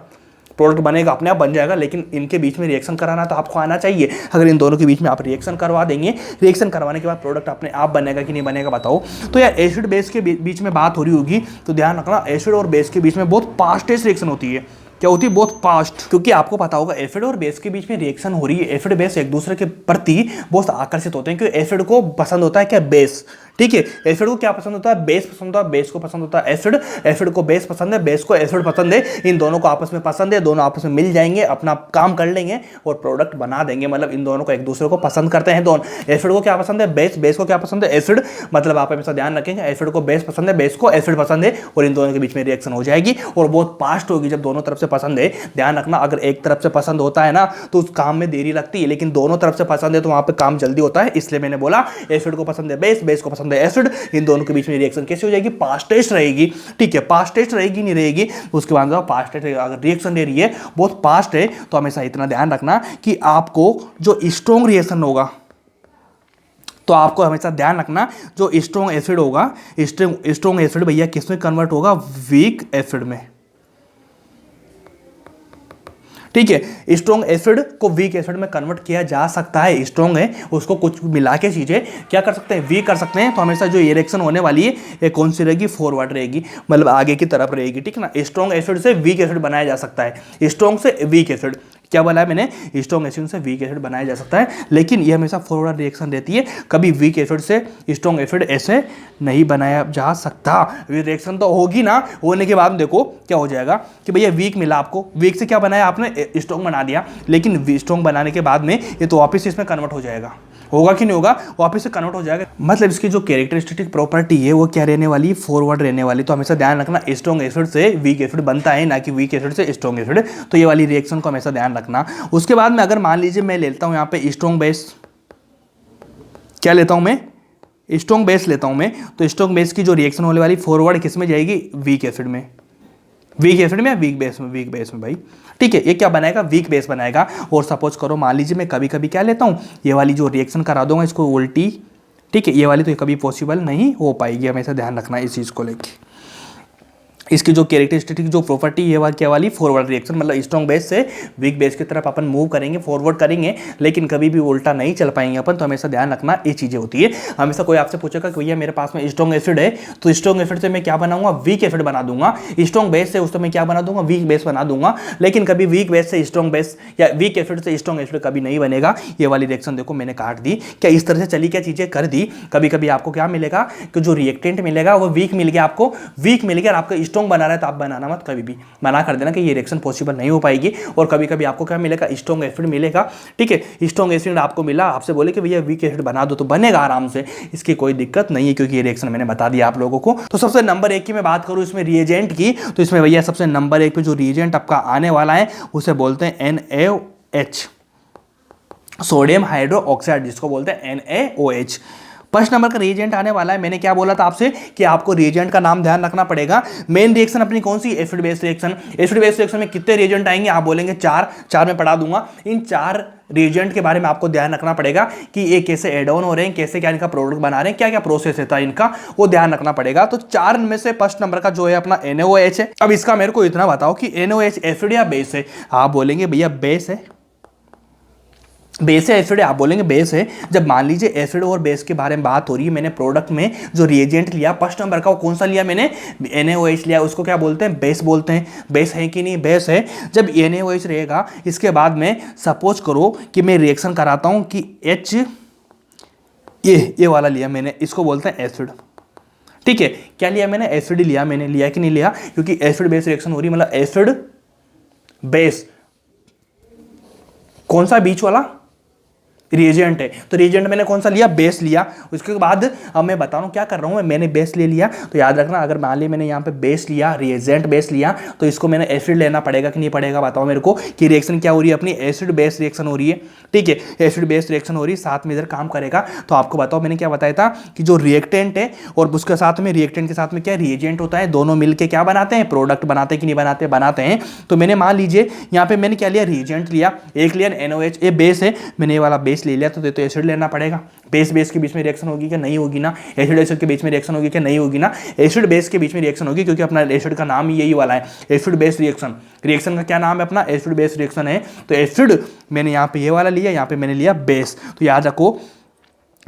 प्रोडक्ट बनेगा, अपने आप बन जाएगा, लेकिन इनके बीच में रिएक्शन कराना तो आपको आना चाहिए। अगर इन दोनों के बीच में आप रिएक्शन करवा देंगे, रिएक्शन करवाने के बाद प्रोडक्ट अपने आप बनेगा कि नहीं बनेगा बताओ। तो यार एसिड बेस के बीच में बात हो रही होगी तो ध्यान रखना, एसिड और बेस के बीच में बहुत फास्टेस्ट रिएक्शन होती है। क्या होती है, बहुत फास्ट, क्योंकि आपको पता होगा एसिड और बेस के बीच में रिएक्शन हो रही है। एसिड बेस एक दूसरे के प्रति बहुत आकर्षित होते हैं, क्योंकि एसिड को पसंद होता है क्या, बेस, ठीक है, एसिड को क्या पसंद होता है, बेस पसंद होता है, बेस को पसंद होता है एसिड, एसिड को बेस पसंद है, बेस को एसिड पसंद है, इन दोनों को आपस में पसंद है, दोनों आपस में मिल जाएंगे, अपना काम कर लेंगे और प्रोडक्ट बना देंगे। मतलब इन दोनों को एक दूसरे को पसंद करते हैं दोनों। एसिड को क्या पसंद है, बेस, बेस को क्या पसंद है, एसिड, मतलब आप हमेशा ध्यान रखेंगे एसिड को बेस पसंद है, बेस को एसिड पसंद है, और इन दोनों के बीच में रिएक्शन हो जाएगी और बहुत फास्ट होगी जब दोनों तरफ से पसंद है। ध्यान रखना, अगर एक तरफ से पसंद होता है ना तो उस काम में देरी लगती है, लेकिन दोनों तरफ से पसंद है तो वहां पे काम जल्दी होता है। इसलिए मैंने बोला एसिड को पसंद है बेस, बेस को पसंद है एसिड, इन दोनों के बीच में रिएक्शन कैसे हो जाएगी, फास्टेस्ट रहेगी, ठीक है, फास्टेस्ट रहेगी नहीं रहेगी, उसके बाद फास्टेस्ट अगर रिएक्शन दे रही है बहुत फास्ट है तो हमेशा इतना ध्यान रखना कि आपको जो स्ट्रॉन्ग रिएक्शन होगा, तो आपको हमेशा ध्यान रखना, जो स्ट्रॉन्ग एसिड होगा, स्ट्रॉन्ग एसिड भैया किस में कन्वर्ट होगा, वीक एसिड में। ठीक है, स्ट्रॉन्ग एसिड को वीक एसिड में कन्वर्ट किया जा सकता है। स्ट्रॉन्ग है उसको कुछ मिला के चीजें क्या कर सकते हैं, वीक कर सकते हैं। तो हमेशा जो ये रिएक्शन होने वाली है ये कौन सी रहेगी, फॉरवर्ड रहेगी, मतलब आगे की तरफ रहेगी। ठीक है ना, स्ट्रॉन्ग एसिड से वीक एसिड बनाया जा सकता है, स्ट्रॉन्ग से वीक एसिड, क्या बोला है मैंने, स्ट्रॉन्ग एसिड से वीक एसिड बनाया जा सकता है, लेकिन ये हमेशा फॉरवर्ड रिएक्शन रहती है। कभी वीक एसिड से स्ट्रॉन्ग एसिड ऐसे नहीं बनाया जा सकता। रिएक्शन तो होगी ना, होने के बाद देखो क्या हो जाएगा कि भैया वीक मिला आपको, वीक से क्या बनाया आपने, स्ट्रॉन्ग बना दिया, लेकिन स्ट्रॉन्ग बनाने के बाद में ये तो वापस इसमें कन्वर्ट हो जाएगा, होगा कि नहीं होगा, वापस से कन्वर्ट हो जाएगा। मतलब इसकी जो कैरेक्टरिस्टिक प्रॉपर्टी है वो क्या रहने वाली, फॉरवर्ड रहने वाली। तो हमेशा ध्यान रखना, स्ट्रॉन्ग एसिड से वीक एसिड बनता है, ना कि वीक एसिड से स्ट्रॉन्ग एसिड। तो ये वाली रिएक्शन को हमेशा ध्यान रखना। उसके बाद में अगर मान लीजिए मैं लेता हूं यहाँ पे स्ट्रॉन्ग बेस, क्या लेता हूं मैं, स्ट्रॉन्ग बेस लेता हूं मैं, तो स्ट्रॉन्ग बेस की जो रिएक्शन होने वाली फॉरवर्ड किस में जाएगी, वीक एसिड में, वीक एसिड में, वीक बेस में, वीक बेस में भाई। ठीक है, ये क्या बनाएगा, वीक बेस बनाएगा। और सपोज करो मान लीजिए मैं कभी कभी क्या लेता हूँ, ये वाली जो रिएक्शन करा दूंगा इसको उल्टी। ठीक है, ये वाली तो कभी पॉसिबल नहीं हो पाएगी, हमेशा ध्यान रखना इस चीज़ को लेके। इसकी जो कैरेक्टरिस्टिक जो प्रॉपर्टी है क्या वाली, फॉरवर्ड रिएक्शन, मतलब स्ट्रॉन्ग बेस से वीक बेस की तरफ अपन मूव करेंगे, फॉरवर्ड करेंगे, लेकिन कभी भी उल्टा नहीं चल पाएंगे अपन। तो हमेशा ध्यान रखना ये चीज़ें होती है। हमेशा कोई आपसे पूछेगा कि भैया मेरे पास में स्ट्रॉन्ग एसिड है, तो स्ट्रॉन्ग एसिड से मैं क्या बनाऊंगा, वीक एसिड बना दूंगा। स्ट्रॉन्ग बेस से उससे मैं क्या बना दूंगा, वीक बेस बना दूंगा। लेकिन कभी वीक बेस से स्ट्रॉन्ग बेस या वीक एसिड से स्ट्रॉन्ग एसिड कभी नहीं बनेगा। ये वाली रिएक्शन देखो मैंने काट दी, क्या इस तरह से चली, क्या चीज़ें कर दी। कभी कभी आपको क्या मिलेगा कि जो रिएक्टेंट मिलेगा वो वीक मिल गया, आपको वीक मिल गया, आपका स्ट्रॉन्ग बना रहा है, तो आप बनाना मत, कभी भी मना कर देना कि ये रिएक्शन पॉसिबल नहीं हो पाएगी। और कभी कभी आपको क्या मिलेगा, स्ट्रॉन्ग एसिड मिलेगा। ठीक है, स्ट्रॉन्ग एसिड आपको मिला, आपसे बोले कि भैया वीक एसिड बना दो, तो बनेगा आराम से, इसकी कोई दिक्कत नहीं है, क्योंकि ये रिएक्शन मैंने बता दिया आप लोगों को। तो सबसे नंबर 1 की मैं बात करूं इसमें रिएजेंट की, तो इसमें भैया सबसे नंबर 1 पे जो रिएजेंट आपका आने वाला है उसे बोलते हैं NaOH, सोडियम हाइड्रो ऑक्साइड, जिसको बोलते हैं NaOH। फर्स्ट नंबर का रिएजेंट आने वाला है। मैंने क्या बोला था आपसे कि आपको रिएजेंट का नाम ध्यान रखना पड़ेगा। मेन रिएक्शन अपनी कौन सी, acid base reaction. Acid base reaction में कितने रिएजेंट आएंगे, आप बोलेंगे 4 में पढ़ा दूंगा। इन 4 रिएजेंट के बारे में आपको ध्यान रखना पड़ेगा कि ये कैसे एड ऑन हो रहे हैं, कैसे क्या इनका प्रोडक्ट बना रहे हैं, क्या क्या प्रोसेस होता है इनका, वो ध्यान रखना पड़ेगा। तो 4 में से फर्स्ट नंबर का जो है अपना NaOH है। अब इसका मेरे को इतना बताओ कि NaOH एसिड या बेस है। आप बोलेंगे भैया बेस है, बेस है, एसिड है, आप बोलेंगे बेस है। जब मान लीजिए एसिड और बेस के बारे में बात हो रही है, मैंने प्रोडक्ट में जो रिएजेंट लिया फर्स्ट नंबर का वो कौन सा लिया मैंने, NaOH लिया, उसको क्या बोलते हैं, बेस बोलते हैं। बेस है कि नहीं, बेस है। जब NaOH रहेगा, इसके बाद में सपोज करो कि मैं रिएक्शन कराता हूं कि H, ये वाला लिया मैंने, इसको बोलते हैं एसिड। ठीक है, क्या लिया मैंने, एसिड लिया मैंने, लिया कि नहीं लिया, क्योंकि एसिड बेस रिएक्शन हो रही है, मतलब एसिड बेस कौन सा, बीच वाला रिएजेंट है। तो रिएजेंट मैंने कौन सा लिया, बेस लिया। उसके बाद अब मैं बता रहा हूँ क्या कर रहा हूँ, मैंने बेस ले लिया। तो याद रखना, अगर मान ली मैंने यहाँ पे बेस लिया, रिएजेंट बेस लिया, तो इसको मैंने एसिड लेना पड़ेगा कि नहीं पड़ेगा, बताओ मेरे को कि रिएक्शन क्या हो रही है अपनी, एसिड बेस रिएक्शन हो रही है। ठीक है, एसिड बेस रिएक्शन हो रही है, साथ में इधर काम करेगा। तो आपको बताओ मैंने क्या बताया था कि जो रिएक्टेंट है और उसके साथ में रिएक्टेंट के साथ में क्या रिएजेंट होता है, दोनों मिलकर क्या बनाते हैं, प्रोडक्ट बनाते हैं कि नहीं बनाते, बनाते हैं। तो मैंने मान लीजिए यहाँ पे मैंने क्या लिया, रिएजेंट लिया, एक लिया NaOH, ये बेस है, मैंने ये वाला बेस ले लिया, तो एसिड लेना पड़ेगा। बेस बेस के बीच में रिएक्शन होगी क्या, नहीं होगी ना। एसिड एसिड के बीच में रिएक्शन होगी क्या, नहीं होगी ना। एसिड बेस के बीच में रिएक्शन होगी, क्योंकि अपना एसिड का नाम ही यही वाला है, एसिड बेस रिएक्शन। रिएक्शन का क्या नाम है अपना, एसिड बेस रिएक्शन है। तो एसिड मैंने यहाँ पे ये वाला लिया, यहाँ पे मैंने लिया बेस। तो याद रखो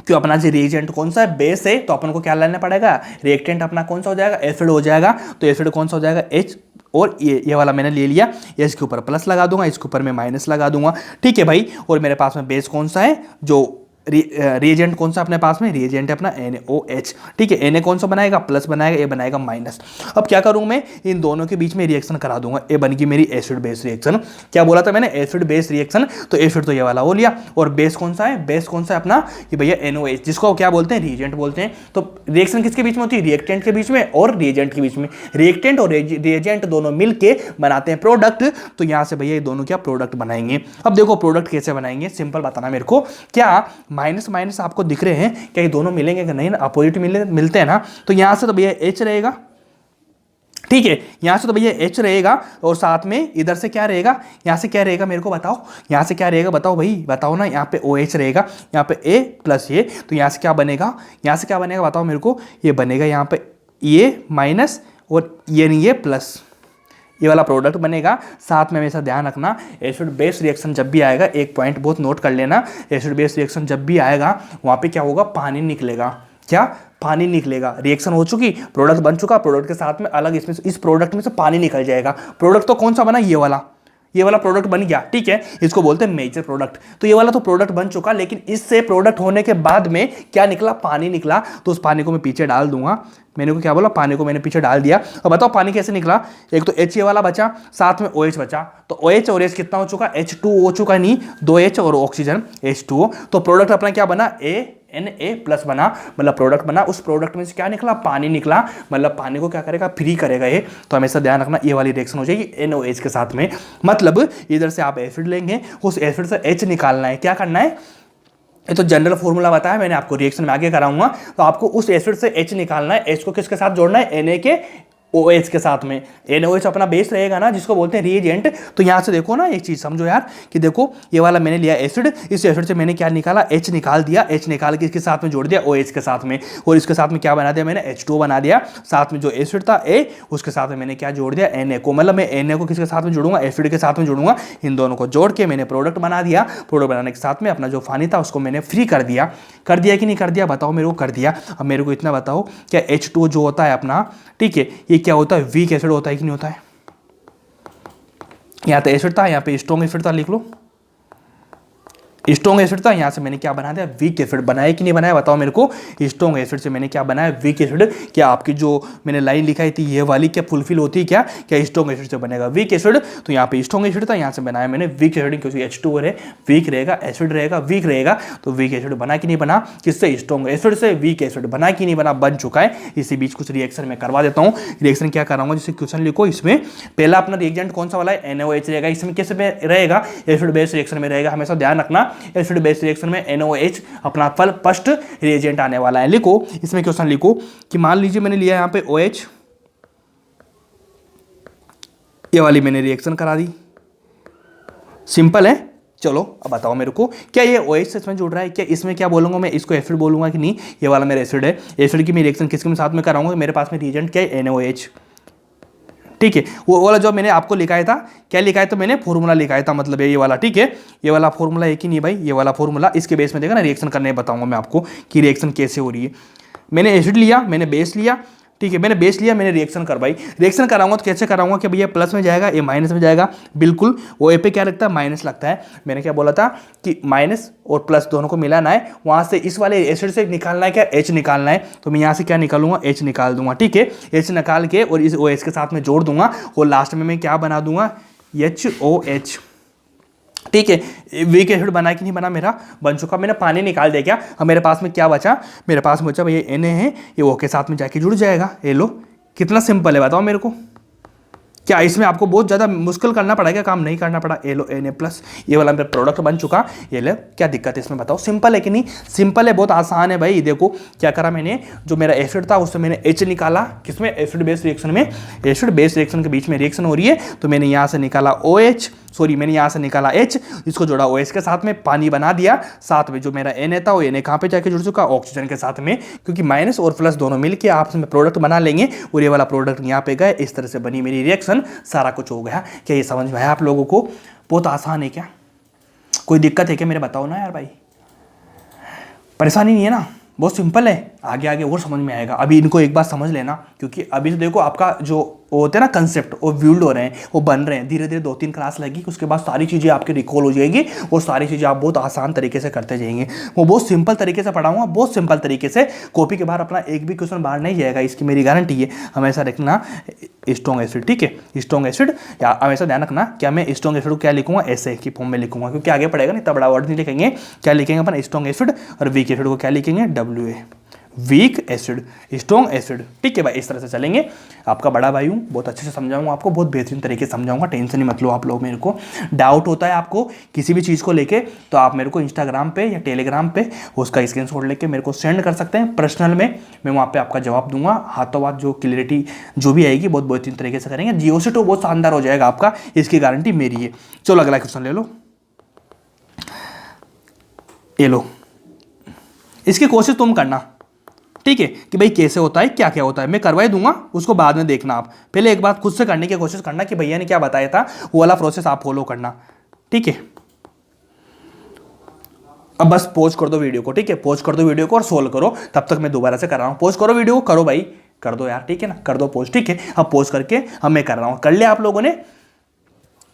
कि अपना जो रिएजेंट कौन सा है, बेस है, तो अपन को क्या लेना पड़ेगा, रिएक्टेंट अपना कौन सा हो जाएगा, एसिड हो जाएगा। तो एसिड कौन सा हो जाएगा, H, और ये वाला मैंने ले लिया, इसके ऊपर प्लस लगा दूंगा, इसके ऊपर मैं माइनस लगा दूंगा। ठीक है भाई, और मेरे पास में बेस कौन सा है, जो रिएजेंट कौन सा अपने पास में, रिएजेंट है अपना NaOH। ठीक है, Na कौन सा बनाएगा, प्लस बनाएगा, ये बनाएगा माइनस। अब क्या करूं मैं, इन दोनों के बीच में रिएक्शन करा दूंगा, ये बनेगी मेरी एसिड बेस रिएक्शन। क्या बोला था मैंने, एसिड बेस रिएक्शन। तो एसिड तो ये वाला हो लिया, और बेस कौन सा है, बेस कौन सा है अपना, ये भैया NaOH, जिसको क्या बोलते हैं, रिएजेंट बोलते हैं। तो रिएक्शन किसके बीच में होती है, रिएक्टेंट के बीच में और रिएजेंट के बीच में। रिएक्टेंट और रिएजेंट दोनों मिलके बनाते हैं प्रोडक्ट। तो यहाँ से भैया ये दोनों क्या प्रोडक्ट बनाएंगे। अब देखो प्रोडक्ट कैसे बनाएंगे, सिंपल बताना मेरे को, क्या माइनस माइनस आपको दिख रहे हैं, क्या ये दोनों मिलेंगे कि नहीं ना, अपोजिट मिलते हैं ना। तो यहां से तो भैया H रहेगा, ठीक है। यहाँ से तो भैया H रहेगा और साथ में इधर से क्या रहेगा, यहाँ से क्या रहेगा मेरे को बताओ, यहाँ से क्या रहेगा बताओ भाई, बताओ ना। यहाँ पे OH रहेगा, यहाँ पे A प्लस ये, तो यहाँ से क्या बनेगा, यहाँ से क्या बनेगा बताओ मेरे को, ये बनेगा यहाँ पे ये माइनस और ये नहीं ये प्लस, ये वाला प्रोडक्ट बनेगा। साथ में हमेशा ध्यान रखना एसिड बेस रिएक्शन जब भी आएगा, एक पॉइंट बहुत नोट कर लेना, एसिड बेस रिएक्शन जब भी आएगा वहाँ पे क्या होगा, पानी निकलेगा। क्या, पानी निकलेगा। रिएक्शन हो चुकी, प्रोडक्ट बन चुका, प्रोडक्ट के साथ में अलग इसमें इस प्रोडक्ट में से पानी निकल जाएगा। प्रोडक्ट तो कौन सा बना, ये वाला प्रोडक्ट बन गया, ठीक है। इसको बोलते हैं मेजर प्रोडक्ट। तो ये वाला तो प्रोडक्ट बन चुका, लेकिन इससे प्रोडक्ट होने के बाद में क्या निकला, पानी निकला। तो उस पानी को मैं पीछे डाल दूंगा, मैंने को क्या बोला, पानी को मैंने पीछे डाल दिया। और बताओ पानी कैसे निकला, एक तो H वाला बचा, साथ में OH बचा। तो OH और H कितना हो चुका, H2 हो चुका, नहीं 2H और ऑक्सीजन H2O। तो प्रोडक्ट अपना क्या बना, Na प्लस बना, मतलब प्रोडक्ट बना। उस प्रोडक्ट में से क्या निकला, पानी निकला, मतलब पानी को क्या करेगा, फ्री करेगा ये। तो हमेशा ध्यान रखना ये वाली रिएक्शन हो जाएगी NOH के साथ में। मतलब इधर से आप एसिड लेंगे, उस एसिड से H निकालना है, क्या करना है, ये तो जनरल फॉर्मूला बताया मैंने आपको, रिएक्शन में आगे कराऊंगा। तो आपको उस एसिड से H निकालना है, H को किसके साथ जोड़ना है, Na के OH के साथ में। NOH अपना बेस रहेगा ना, जिसको बोलते हैं रिएजेंट। तो यहाँ से देखो ना, एक चीज समझो यार, कि देखो ये वाला मैंने लिया एसिड, इस एसिड से मैंने क्या निकाला, H निकाल दिया, H निकाल के इसके साथ में जोड़ दिया OH के साथ में, और इसके साथ में क्या बना दिया मैंने, H2O बना दिया। साथ में जो एसिड था A, उसके साथ में मैंने क्या जोड़ दिया, Na को। मतलब मैं Na को किसके साथ में जोड़ूंगा, एसिड के साथ में जोड़ूंगा। इन दोनों को जोड़ के मैंने प्रोडक्ट बना दिया। प्रोडक्ट बनाने के साथ में अपना जो पानी था उसको मैंने फ्री कर दिया। कर दिया कि नहीं कर दिया बताओ मेरे को, कर दिया। अब मेरे को इतना बताओ, क्या H2O जो होता है अपना, ठीक है, ये क्या होता है, वीक एसिड होता है कि नहीं होता है। यहाँ तो एसिड था, यहाँ पे स्ट्रॉन्ग एसिड था, लिख लो स्ट्रॉन्ग एसिड था। यहाँ से मैंने क्या बना दिया, वीक एसिड। बनाया कि नहीं बनाया बताओ मेरे को, स्ट्रॉन्ग एसिड से मैंने क्या बनाया, वीक एसिड। क्या आपकी जो मैंने लाइन लिखाई थी ये वाली क्या फुलफिल होती है, क्या स्ट्रॉन्ग एसिड से बनेगा वीक एसिड। तो यहाँ पे स्ट्रॉन्ग एसिड था, यहाँ से बनाया मैंने वीक एसिड, क्योंकि H2O है, वीक रहेगा, एसिड रहेगा, वीक रहेगा। तो वीक एसिड बना कि नहीं बना, किससे, स्ट्रॉन्ग एसिड से। वीक एसिड बना कि नहीं बना, बन चुका है। इसी बीच कुछ रिएक्शन में करवा देता हूँ। रिएक्शन क्या कराऊंगा, जैसे क्वेश्चन लिखो, इसमें पहला अपना रिएजेंट कौन सा वाला है, NaOH रहेगा। इसमें कैसे में रहेगा, एसिड बेस रिएक्शन में रहेगा। हमेशा ध्यान रखना एसिड बेस रिएक्शन में NaOH अपना फर्स्ट रिएजेंट आने वाला है। लिखो इसमें क्वेश्चन लिखो कि मान लीजिए मैंने लिया यहां पे OH, ये वाली मैंने रिएक्शन करा दी, सिंपल है। चलो अब बताओ मेरे को, क्या ये OH से इसमें जुड़ रहा है, क्या इसमें क्या बोलूंगा मैं, इसको एसिड बोलूंगा कि नहीं। ये वाला मेरा एसिड है, एसिड की मैं रिएक्शन किसके साथ में कराऊंगा, मेरे पास में रिएजेंट क्या है, NaOH, ठीक है। वो वाला जो मैंने आपको लिखाया था, क्या लिखाया था मैंने, फॉर्मूला लिखाया था, मतलब ये वाला, ठीक है। ये वाला फॉर्मूला है कि नहीं भाई, ये वाला फॉर्मूला, इसके बेस में देखा ना रिएक्शन करने बताऊंगा मैं आपको कि रिएक्शन कैसे हो रही है। मैंने एसिड लिया, मैंने बेस लिया, ठीक है, मैंने बेस लिया, मैंने रिएक्शन करवाई। रिएक्शन कराऊंगा तो कैसे कराऊंगा कि भैया प्लस में जाएगा, ये माइनस में जाएगा, बिल्कुल। वो ए पे क्या लगता है, माइनस लगता है। मैंने क्या बोला था कि माइनस और प्लस दोनों को मिलाना है, वहां से इस वाले एसिड से निकालना है क्या, H निकालना है। तो मैं यहाँ से क्या निकालूंगा, H निकाल दूंगा, ठीक है। H निकाल के और इस OH के साथ में जोड़ दूंगा, और लास्ट में मैं क्या बना दूंगा, HOH, ठीक है। वीक एसिड बना कि नहीं बना, मेरा बन चुका। मैंने पानी निकाल दिया क्या, अब मेरे पास में क्या बचा, मेरे पास में बचा भैया Na है, ये O के साथ में जाके जुड़ जाएगा। ये लो, कितना सिंपल है बताओ मेरे को। क्या इसमें आपको बहुत ज़्यादा मुश्किल करना पड़ा, क्या काम नहीं करना पड़ा। ये लो Na प्लस, ये वाला मेरा प्रोडक्ट बन चुका। ये ले, क्या दिक्कत है इसमें बताओ, सिंपल है कि नहीं, सिंपल है, बहुत आसान है भाई। देखो क्या करा मैंने, जो मेरा एसिड था उससे मैंने H निकाला, किसमें, एसिड बेस रिएक्शन में। एसिड बेस रिएक्शन के बीच में रिएक्शन हो रही है, तो मैंने यहाँ से निकाला OH, सॉरी मैंने यहाँ से निकाला H, इसको जोड़ा OH के साथ में, पानी बना दिया। साथ में जो मेरा Na था, वो Na कहाँ पे जाके जुड़ चुका, ऑक्सीजन के साथ में, क्योंकि माइनस और प्लस दोनों मिलके आपस में प्रोडक्ट बना लेंगे, और ये वाला प्रोडक्ट यहाँ पे गए। इस तरह से बनी मेरी रिएक्शन, सारा कुछ हो गया। क्या ये समझ में आया आप लोगों को, बहुत आसान है क्या, कोई दिक्कत है क्या मेरे बताओ ना यार भाई, परेशानी नहीं है ना, बहुत सिंपल है। आगे आगे और समझ में आएगा। अभी इनको एक बार समझ लेना, क्योंकि अभी तो देखो आपका जो होते हैं ना कंसेप्ट, वो बिल्ड हो रहे हैं, वो बन रहे हैं। धीरे धीरे 2-3 क्लास लगेगी, उसके बाद सारी चीज़ें आपकी रिकॉल हो जाएगी, और सारी चीज़ें आप बहुत आसान तरीके से करते जाएंगे। वो बहुत सिंपल तरीके से पढ़ाऊंगा, बहुत सिंपल तरीके से। कॉपी के बाहर अपना एक भी क्वेश्चन बाहर नहीं जाएगा, इसकी मेरी गारंटी है। हमेशा रखना स्ट्रॉन्ग एसिड, ठीक है, स्ट्रॉन्ग एसिड। या हमेशा ध्यान रखना, क्या मैं स्ट्रॉन्ग एसिड को क्या लिखूंगा, ऐसे की फॉर्म में लिखूंगा, क्योंकि आगे पड़ेगा नहीं, तब बड़ा वर्ड नहीं लिखेंगे। क्या लिखेंगे अपन, स्ट्रॉन्ग एसिड, और वीक एसिड को क्या लिखेंगे, WA, weak acid, strong acid. ठीक है भाई, इस तरह से चलेंगे। आपका बड़ा भाई हूँ, बहुत अच्छे से समझाऊंगा आपको, बहुत बेहतरीन तरीके से समझाऊंगा, टेंशन ही मत लो आप लोग। मेरे को डाउट होता है आपको किसी भी चीज़ को लेके, तो आप मेरे को इंस्टाग्राम पे या टेलीग्राम पे उसका स्क्रीनशॉट लेके मेरे को सेंड कर सकते हैं पर्सनल में, मैं वहाँ पे आपका जवाब दूंगा हाथों हाथ। जो क्लियरिटी जो भी आएगी बहुत बेहतरीन तरीके से करेंगे। GeoC2 बहुत शानदार हो जाएगा आपका, इसकी गारंटी मेरी है। चलो अगला क्वेश्चन ले लो, ये लो, इसकी कोशिश तुम करना, ठीक है, कि भाई कैसे होता है, क्या क्या होता है। मैं करवाई दूंगा, उसको बाद में देखना। आप पहले एक बात खुद से करने की कोशिश करना कि भैया ने क्या बताया था, वो वाला प्रोसेस आप फॉलो करना, ठीक है। अब बस पॉज कर दो वीडियो को, ठीक है, पॉज कर दो वीडियो को और सोल्व करो, तब तक मैं दोबारा से कर रहा हूँ। पॉज करो वीडियो को, करो भाई, कर दो यार, ठीक है ना, कर दो पॉज, ठीक है। अब पॉज करके अब मैं कर रहा हूँ, कर लिया आप लोगों ने,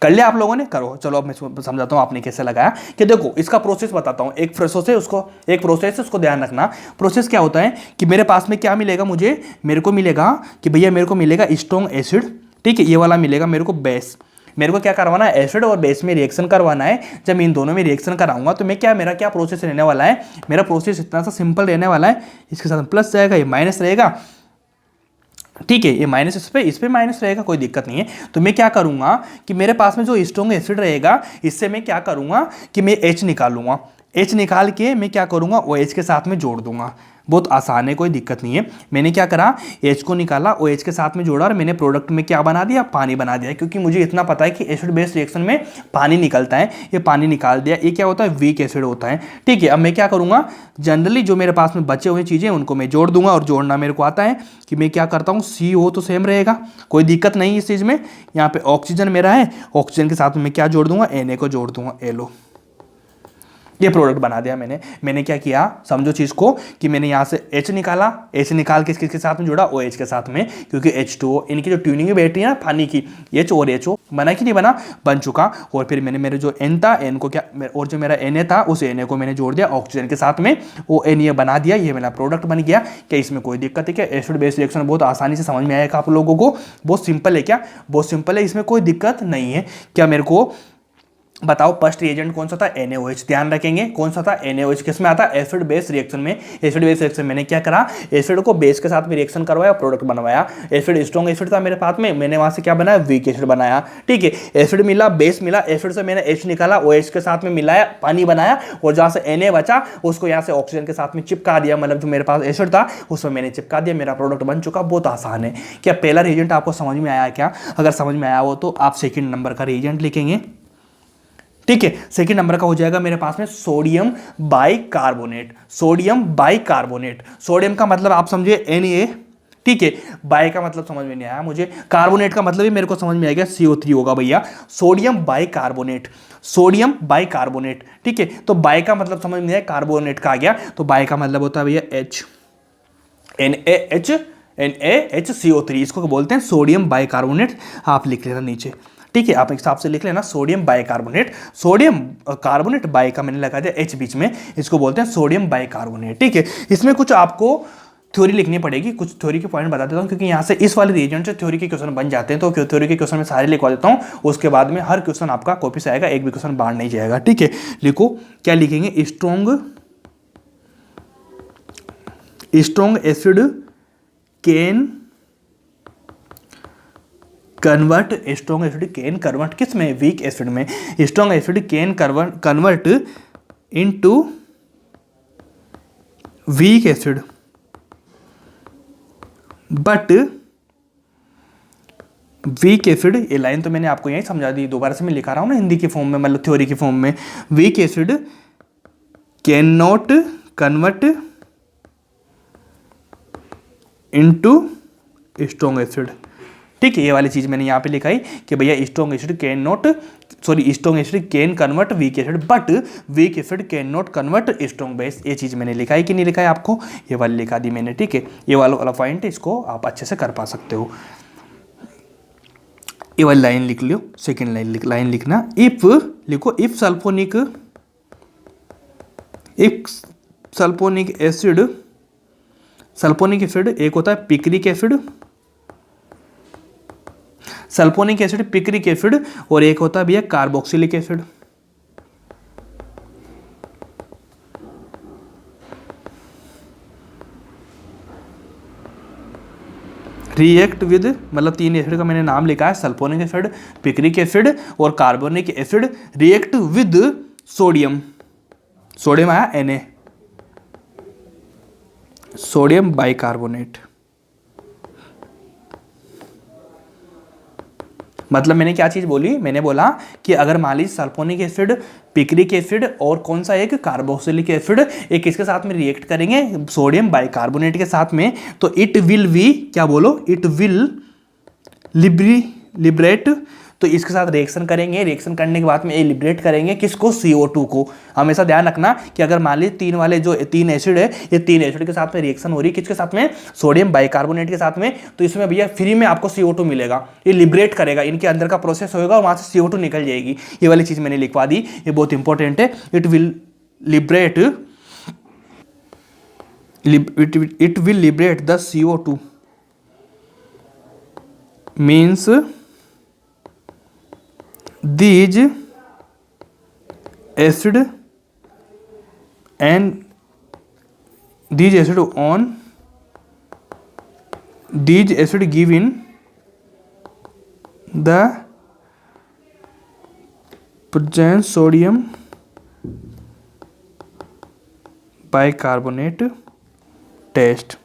कर लिया आप लोगों ने, करो। चलो अब मैं समझाता हूँ आपने कैसे लगाया। कि देखो इसका प्रोसेस बताता हूँ, एक प्रोसेस है उसको, एक प्रोसेस है उसको ध्यान रखना। प्रोसेस क्या होता है कि मेरे पास में क्या मिलेगा मुझे, मेरे को मिलेगा कि भैया मेरे को मिलेगा स्ट्रॉन्ग एसिड, ठीक है, ये वाला मिलेगा मेरे को बेस। मेरे को क्या करवाना है, एसिड और बेस में रिएक्शन करवाना है। जब मैं इन दोनों में रिएक्शन कराऊंगा तो मैं क्या, मेरा क्या प्रोसेस रहने वाला है, मेरा प्रोसेस इतना सा सिंपल रहने वाला है। इसके साथ प्लस जाएगा, ये माइनस रहेगा, ठीक है, ये माइनस इस पे माइनस रहेगा, कोई दिक्कत नहीं है। तो मैं क्या करूंगा कि मेरे पास में जो स्ट्रॉन्ग एसिड रहेगा, इससे मैं क्या करूंगा कि मैं H निकालूंगा। H निकाल के मैं क्या करूंगा, OH के साथ में जोड़ दूंगा। बहुत आसान है, कोई दिक्कत नहीं है। मैंने क्या करा, H को निकाला, OH के साथ में जोड़ा और मैंने प्रोडक्ट में क्या बना दिया, पानी बना दिया। क्योंकि मुझे इतना पता है कि एसिड बेस रिएक्शन में पानी निकलता है, ये पानी निकाल दिया। ये क्या होता है, वीक एसिड होता है, ठीक है। अब मैं क्या करूंगा, जनरली जो मेरे पास में बचे हुए चीज़ें उनको मैं जोड़ दूंगा, और जोड़ना मेरे को आता है कि मैं क्या करता हूँ, CO तो सेम रहेगा, कोई दिक्कत नहीं इस चीज़ में। यहाँ पे ऑक्सीजन मेरा है, ऑक्सीजन के साथ में मैं क्या जोड़ दूंगा, Na को जोड़ दूंगा, लो ये प्रोडक्ट बना दिया मैंने क्या किया, समझो चीज को, कि मैंने यहाँ से H निकाला, H निकाल के किसके साथ में जोड़ा, OH के साथ में, क्योंकि H2O इनकी जो ट्यूनिंग की बैटरी है ना पानी की, H और HO बना कि नहीं बना, बन चुका। और फिर मैंने मेरे जो N था, N को क्या, और जो मेरा Na था उस Na को मैंने जोड़ दिया ऑक्सीजन के साथ में, वो N ये बना दिया, ये मेरा प्रोडक्ट बन गया। क्या इसमें कोई दिक्कत है क्या, एसिड बेस रिएक्शन बहुत आसानी से समझ में आएगा आप लोगों को, बहुत सिंपल है क्या, बहुत सिंपल है, इसमें कोई दिक्कत नहीं है। क्या मेरे को बताओ फर्स्ट रिएजेंट कौन सा था, NaOH, ध्यान रखेंगे कौन सा था, NaOH। किस में आता है, एसिड बेस रिएक्शन में। एसिड बेस रिएक्शन मैंने क्या करा, एसिड को बेस के साथ में रिएक्शन करवाया, प्रोडक्ट बनवाया। एसिड स्ट्रॉन्ग एसिड था मेरे पास में, मैंने वहां से क्या बनाया, वीक एसिड बनाया, ठीक है। एसिड मिला, बेस मिला, एसिड से मैंने H निकाला, OH के साथ में मिलाया, पानी बनाया, और जहां से Na बचा उसको यहाँ से ऑक्सीजन के साथ में चिपका दिया, मतलब जो मेरे पास एसिड था उसमें मैंने चिपका दिया, मेरा प्रोडक्ट बन चुका। बहुत आसान है। क्या पहला रिएजेंट आपको समझ में आया क्या, अगर समझ में आया हो तो आप सेकेंड नंबर का रिएजेंट लिखेंगे, ठीक है। सेकंड नंबर का हो जाएगा मेरे पास में sodium bicarbonate. Sodium bicarbonate, sodium का मतलब आप समझिए Na, ठीक है। बाई का मतलब समझ में नहीं आया मुझे, कार्बोनेट का मतलब भी मेरे को समझ में आ गया, CO3 होगा भैया। सोडियम बाइकार्बोनेट, सोडियम बाइकार्बोनेट, ठीक है। तो बाई का मतलब समझ में आया, कार्बोनेट का आ गया, तो बाई का मतलब होता है भैया H, NaHCO3, इसको बोलते हैं सोडियम बाइकार्बोनेट। आप लिख लेना नीचे, ठीक है, आप हिसाब से लिख लेना sodium bicarbonate. Sodium carbonate, by का मैंने लगा दिया H बीच में, इसको बोलते हैं सोडियम बाइकार्बोनेट, ठीक है। इसमें कुछ आपको थ्योरी लिखनी पड़ेगी, कुछ थ्योरी के पॉइंट बता देता हूँ, क्योंकि यहाँ से इस वाले रीजन से थ्योरी के क्वेश्चन बन जाते हैं। तो थ्योरी के क्वेश्चन में सारे लिखवा देता हूँ, उसके बाद में हर क्वेश्चन आपका कॉपी से आएगा, एक भी क्वेश्चन बाहर नहीं जाएगा, ठीक है। लिखो क्या लिखेंगे, strong acid can convert, strong acid can convert किस में, वीक एसिड में। Strong acid can convert into weak acid, but weak acid, ये लाइन तो मैंने आपको यही समझा दी, दोबारा से मैं लिखा रहा हूं ना हिंदी की फॉर्म में, मतलब थ्योरी की फॉर्म में। Weak acid can not convert into strong acid, ठीक है। ये वाली चीज मैंने यहाँ पे लिखाई कि भैया strong acid can not, strong acid can convert weak acid, but weak acid can not convert strong base. ये चीज मैंने लिखाई कि नहीं लिखा है आपको, ये वाली लिखा दी मैंने, ठीक है। ये वाला पॉइंट इसको आप अच्छे से कर पा सकते हो। ये वाली लाइन लिख लो, सेकेंड लाइन लिखना, इफ लिखो, if sulphonic acid, sulphonic acid एक होता है picric acid, sulphonic acid picric acid, और एक होता है भैया कार्बोक्सिलिक एसिड। रिएक्ट विद, मतलब 3 एसिड का मैंने नाम लिखा है, सल्फोनिक एसिड, पिक्रिक एसिड और carbonic acid, react with sodium, sodium आया Na, सोडियम बाइकार्बोनेट। मतलब मैंने क्या चीज़ बोली, मैंने बोला कि अगर मान लीजिए सल्फोनिक एसिड, पिक्रिक एसिड और कौन सा एक कार्बोक्सिलिक एसिड एक इसके साथ में रिएक्ट करेंगे सोडियम बाइकार्बोनेट के साथ में, तो इट विल बी, क्या बोलो, इट विल लिबरेट, तो इसके साथ रिएक्शन करेंगे, रिएक्शन करने के बाद में ये लिबरेट करेंगे किसको, CO2 को। हमेशा ध्यान रखना कि अगर मान लीजिए 3 वाले जो 3 एसिड है, ये 3 एसिड के साथ में रिएक्शन हो रही है किसके साथ में, सोडियम बाइकार्बोनेट के साथ में, तो इसमें भैया फ्री में आपको CO2 मिलेगा, ये लिबरेट करेगा, इनके अंदर का प्रोसेस होगा, वहां से CO2 निकल जाएगी। ये वाली चीज मैंने लिखवा दी, ये बहुत इंपॉर्टेंट है। It will liberate, it will liberate the CO2 means these acid and these acid on these acid given the present sodium bicarbonate test।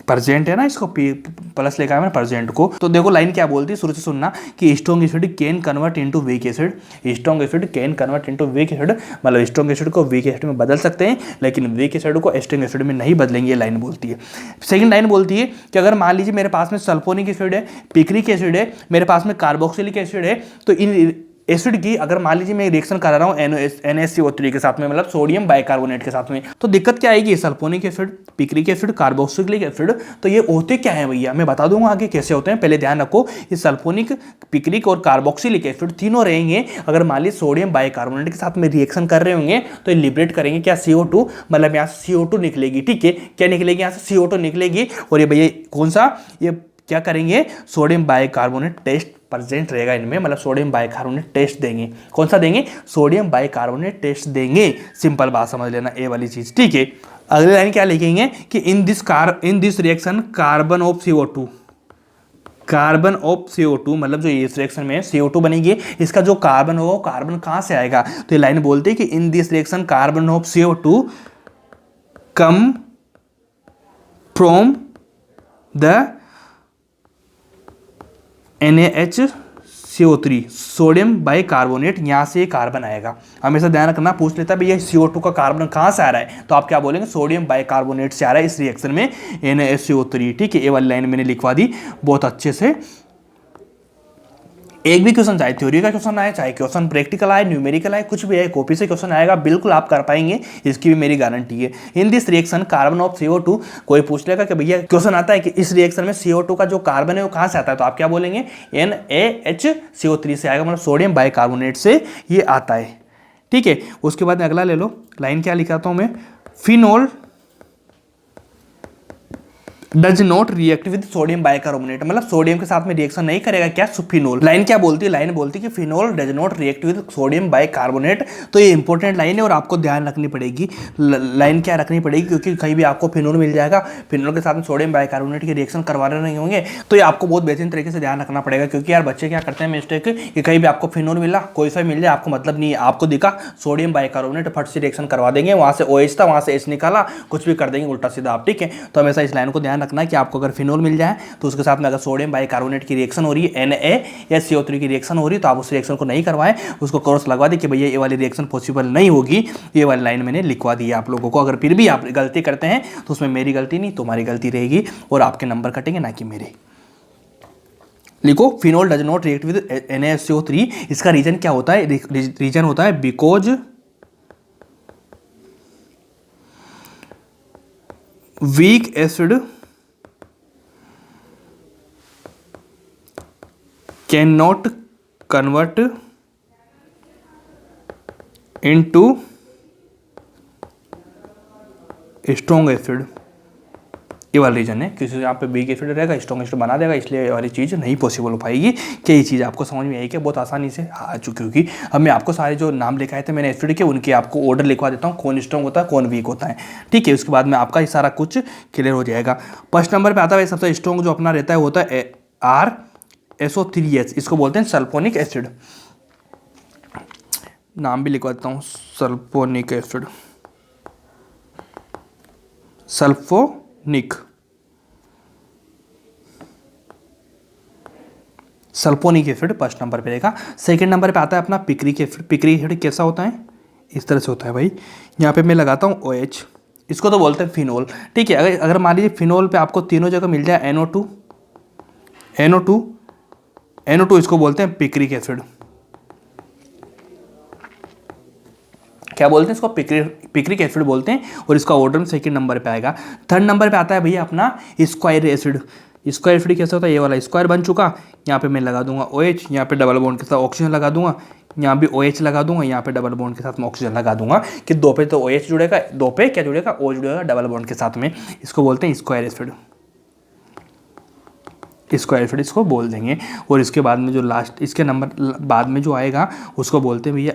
Present है ना, इसको प्लस लेकर आया प्रेजेंट को। तो देखो लाइन क्या बोलती है, शुरू से सुनना कि strong acid can convert into weak acid, strong acid can convert into weak acid, मतलब स्ट्रॉन्ग एसिड को वीक एसिड में बदल सकते हैं, लेकिन वीक एसिड को स्ट्रॉन्ग एसिड में नहीं बदलेंगे, ये लाइन बोलती है। सेकंड लाइन बोलती है कि अगर मान लीजिए मेरे पास में सल्फोनिक एसिड है, पिक्रिक एसिड है, मेरे पास में कार्बोक्सिलिक एसिड है, तो इन एसिड की अगर मान लीजिए मैं रिएक्शन करा रहा हूँ NaCO3 के साथ में, मतलब सोडियम बाइकार्बोनेट के साथ में, तो दिक्कत क्या आएगी, sulphonic acid, picric acid, carboxylic acid, तो ये होते क्या है भैया, मैं बता दूंगा आगे कैसे होते हैं। पहले ध्यान रखो, ये सल्फोनिक, पिक्रिक और कार्बोक्सिलिक एसिड तीनों रहेंगे, अगर मान लीजिए सोडियम बाइकार्बोनेट के साथ में रिएक्शन कर रहे होंगे तो ये लिबरेट करेंगे क्या, CO2, मतलब यहाँ से CO2 निकलेगी, ठीक है, क्या निकलेगी, यहाँ से CO2 निकलेगी, और ये भैया कौन सा, ये क्या करेंगे, सोडियम बाइकार्बोनेट टेस्ट प्रेजेंट रहेगा इनमें, मतलब सोडियम बाइकार्बोनेट टेस्ट देंगे। कौन सा देंगे, सोडियम बाइकार्बोनेट टेस्ट देंगे, सिंपल बात समझ लेना, ए वाली चीज, ठीक है। अगली लाइन क्या लिखेंगे कि in this reaction carbon of CO2, carbon of CO2, मतलब जो इस रिएक्शन में CO2 बनेगी, इसका जो कार्बन होगा वो कार्बन कहां से आएगा, तो ये लाइन बोलती है कि in this reaction carbon of CO2 come from the NaHCO3, sodium bicarbonate, यहाँ से कार्बन आएगा। हमेशा ध्यान रखना, पूछ लेता है भैया CO2 का कार्बन कहाँ से आ रहा है, तो आप क्या बोलेंगे, सोडियम बाइकार्बोनेट से आ रहा है इस रिएक्शन में NaCO3, ठीक है। ये वाली लाइन मैंने लिखवा दी बहुत अच्छे से। एक भी क्वेश्चन, चाहे थ्योरी का क्वेश्चन आए, चाहे क्वेश्चन प्रैक्टिकल आए, न्यूमेरिकल आए, कुछ भी आए, कॉपी से क्वेश्चन आएगा, बिल्कुल आप कर पाएंगे, इसकी भी मेरी गारंटी है। In this reaction carbon of CO2, कोई पूछ लेगा कि भैया क्वेश्चन आता है कि इस रिएक्शन में CO2 का जो कार्बन है वो कहाँ से आता है, तो आप क्या बोलेंगे, NaHCO3 से आएगा, मतलब सोडियम बाइकार्बोनेट से ये आता है, ठीक है। उसके बाद अगला ले लो, लाइन क्या लिखाता हूँ मैं, phenol does not react with sodium bicarbonate, मतलब सोडियम के साथ में रिएक्शन नहीं करेगा क्या, फिनोल। लाइन क्या बोलती है, लाइन बोलती है कि phenol does not react with sodium bicarbonate, तो ये इंपॉर्टेंट लाइन है और आपको ध्यान रखनी पड़ेगी। लाइन क्या रखनी पड़ेगी, क्योंकि कहीं भी आपको फिनोल मिल जाएगा, फिनोल के साथ में सोडियम बाइकार्बोनेट की रिएक्शन करवाने नहीं होंगे, तो ये आपको बहुत बेहतरीन तरीके से ध्यान रखना पड़ेगा, क्योंकि यार बच्चे क्या करते हैं मिस्टेक कि कहीं भी आपको फिनोल मिला, कोई सा मिल जाए, आपको मतलब नहीं है, आपको दिखा सोडियम बाइकार्बोनेट, फट से रिएक्शन करवा देंगे, वहां से OH था, वहां से H निकाला, कुछ भी कर देंगे उल्टा सीधा आप, ठीक है। तो हमेशा इस लाइन को ध्यान रखना है कि आपको अगर फिनोल मिल जाए तो उसके साथ में अगर सोडियम बाइकार्बोनेट की रिएक्शन हो रही है, NaCO3 की रिएक्शन हो रही है, तो आप उस रिएक्शन को नहीं करवाएं, उसको क्रॉस लगवा दी कि भैया ये वाली रिएक्शन पॉसिबल नहीं होगी। ये वाली लाइन मैंने लिखवा दी है आप लोगों को। अगर फिर भी आप गलती करते हैं तो उसमें मेरी गलती नहीं, तुम्हारी गलती रहेगी और आपके नंबर कटेंगे, ना कि मेरे। लिखो, phenol does not react with NaCO3, इसका रीजन क्या होता है, रीजन होता है because weak acid cannot convert into strong acid ये वाला रीजन है, क्योंकि यहाँ पे वीक एसिड रहेगा, स्ट्रॉन्ग एसिड बना देगा, इसलिए ये वाली चीज़ नहीं पॉसिबल हो पाएगी। क्या ये चीज़ आपको समझ में आई कि बहुत आसानी से आ चुकी होगी। अब मैं आपको सारे जो नाम लिखाए थे मैंने एसिड के, उनके आपको ऑर्डर लिखवा देता हूँ, कौन स्ट्रॉन्ग होता है कौन वीक होता है, ठीक है। उसके बाद में आपका ये सारा कुछ क्लियर हो जाएगा। फर्स्ट नंबर पर आता है सबसे स्ट्रॉन्ग जो अपना रहता है वो होता है RSO3H, इसको बोलते हैं सल्फोनिक एसिड। नाम भी लिखवा देता हूँ, sulphonic acid, sulphonic acid first number पे रहेगा। सेकंड नंबर पे आता है अपना पिक्रिक एसिड। पिक्रिक एसिड कैसा होता है, इस तरह से होता है भाई। यहाँ पे मैं लगाता हूँ OH, इसको तो बोलते हैं फिनोल, ठीक है। अगर मान लीजिए फिनोल पे आपको तीनों जगह मिल जाए NO2, इसको बोलते हैं पिक्रिक एसिड। क्या बोलते हैं इसको, पिक्रिक एसिड बोलते हैं, और इसका ऑर्डर में सेकंड नंबर पे आएगा। थर्ड नंबर पे आता है भैया अपना स्क्वायर एसिड। स्क्वायर एसिड कैसे होता है, ये वाला स्क्वायर बन चुका, यहाँ पे मैं लगा दूंगा OH, यहाँ पे डबल बॉन्ड के साथ ऑक्सीजन लगा दूंगा, यहाँ भी OH लगा दूंगा, यहाँ पे डबल बॉन्ड के साथ में ऑक्सीजन लगा दूंगा, कि दो पे तो OH जुड़ेगा, दो पे क्या जुड़ेगा, O जुड़ेगा डबल बॉन्ड के साथ में। इसको बोलते हैं स्क्वायर एसिड, इसको बोल देंगे। और इसके बाद में जो लास्ट इसके नंबर बाद में जो आएगा उसको बोलते हैं भैया